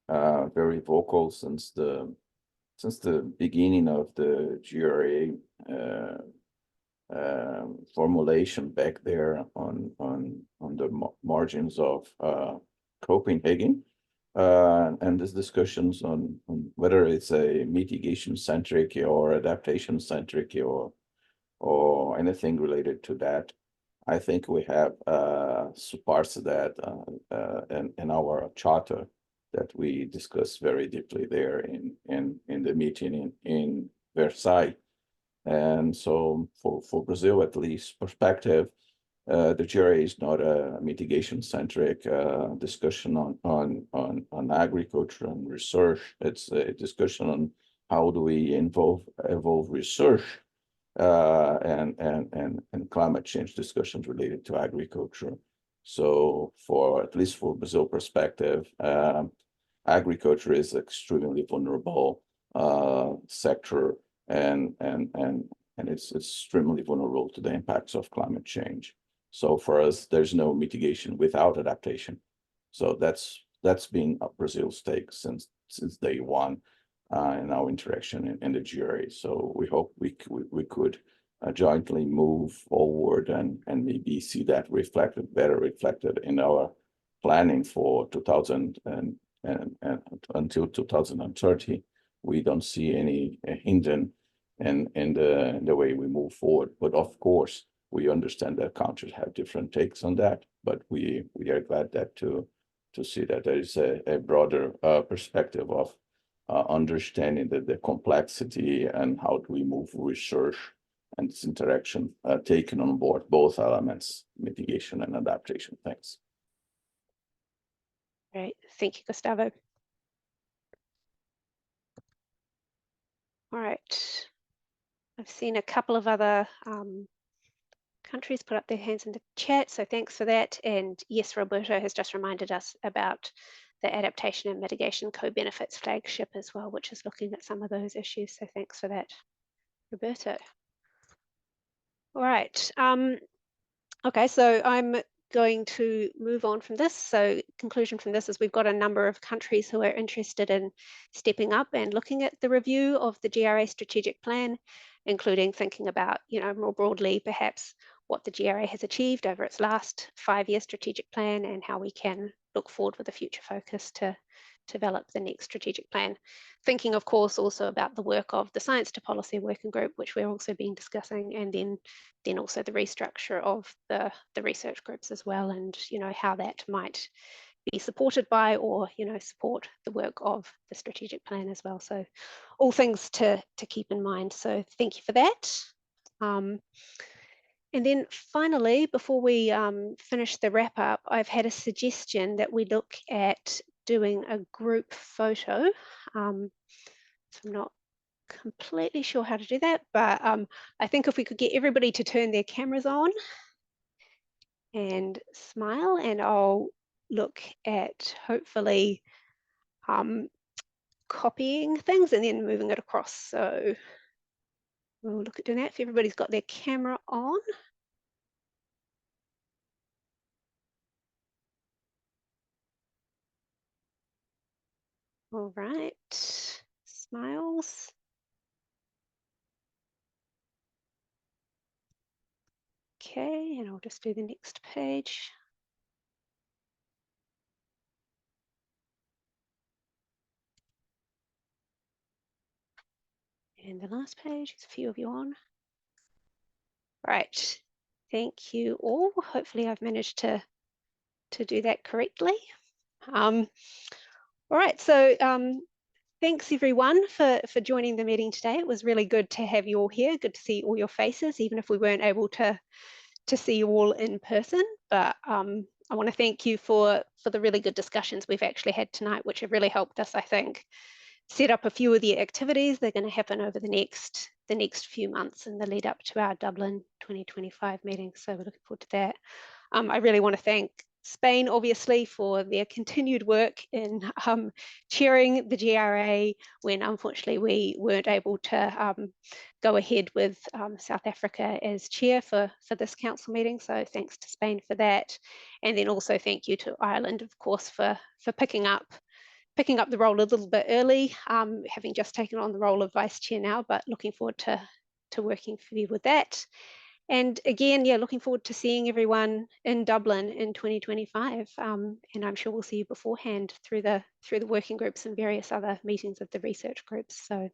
very vocal since the beginning of the GRA formulation back there on the margins of Copenhagen, and these discussions on whether it's a mitigation centric or adaptation centric or anything related to that. I think we have parts of that in our charter that we discussed very deeply there in the meeting in Versailles. And so for Brazil, at least perspective, the GRA is not a mitigation centric discussion on agriculture and research. It's a discussion on how do we evolve research and climate change discussions related to agriculture. So at least for Brazil perspective, agriculture is extremely vulnerable sector, and it's extremely vulnerable to the impacts of climate change. So for us, there's no mitigation without adaptation. So that's been Brazil's take since day one in our interaction in the GRA. So we hope we could jointly move forward and maybe see that better reflected in our planning for 2000 and until 2030. We don't see any hindrance in the way we move forward. But of course, we understand that countries have different takes on that. But we are glad that to see that there is a broader perspective of understanding the complexity and how do we move research and this interaction, taking on board both elements, mitigation and adaptation. Thanks. Great, thank you, Gustavo. All right, I've seen a couple of other countries put up their hands in the chat, so thanks for that. And yes, Roberto has just reminded us about the Adaptation and Mitigation Co-Benefits flagship as well, which is looking at some of those issues. So thanks for that, Roberto. All right. Okay, so I'm going to move on from this. So conclusion from this is we've got a number of countries who are interested in stepping up and looking at the review of the GRA strategic plan, including thinking about, more broadly, perhaps what the GRA has achieved over its last 5-year strategic plan and how we can look forward with a future focus to develop the next strategic plan. Thinking, of course, also about the work of the Science to Policy Working Group, which we're also been discussing, and then also the restructure of the research groups as well, and how that might be supported by or support the work of the strategic plan as well. So all things to keep in mind. So thank you for that. And then finally, before we finish the wrap up, I've had a suggestion that we look at doing a group photo. So I'm not completely sure how to do that, but I think if we could get everybody to turn their cameras on and smile, and I'll look at hopefully copying things and then moving it across. So we'll look at doing that if everybody's got their camera on. All right, smiles. Okay, and I'll just do the next page. And the last page is a few of you on. Right, thank you all. Hopefully I've managed to do that correctly. All right, so thanks everyone for joining the meeting today. It was really good to have you all here. Good to see all your faces, even if we weren't able to see you all in person. But I want to thank you for the really good discussions we've actually had tonight, which have really helped us, I think, set up a few of the activities that are going to happen over the next few months in the lead up to our Dublin 2025 meeting. So we're looking forward to that. I really want to thank Spain, obviously, for their continued work in chairing the GRA when unfortunately we weren't able to go ahead with South Africa as chair for this council meeting. So thanks to Spain for that. And then also thank you to Ireland, of course, for picking up the role a little bit early, having just taken on the role of vice chair now, but looking forward to working for you with that. And again, yeah, looking forward to seeing everyone in Dublin in 2025. And I'm sure we'll see you beforehand through the working groups and various other meetings of the research groups. So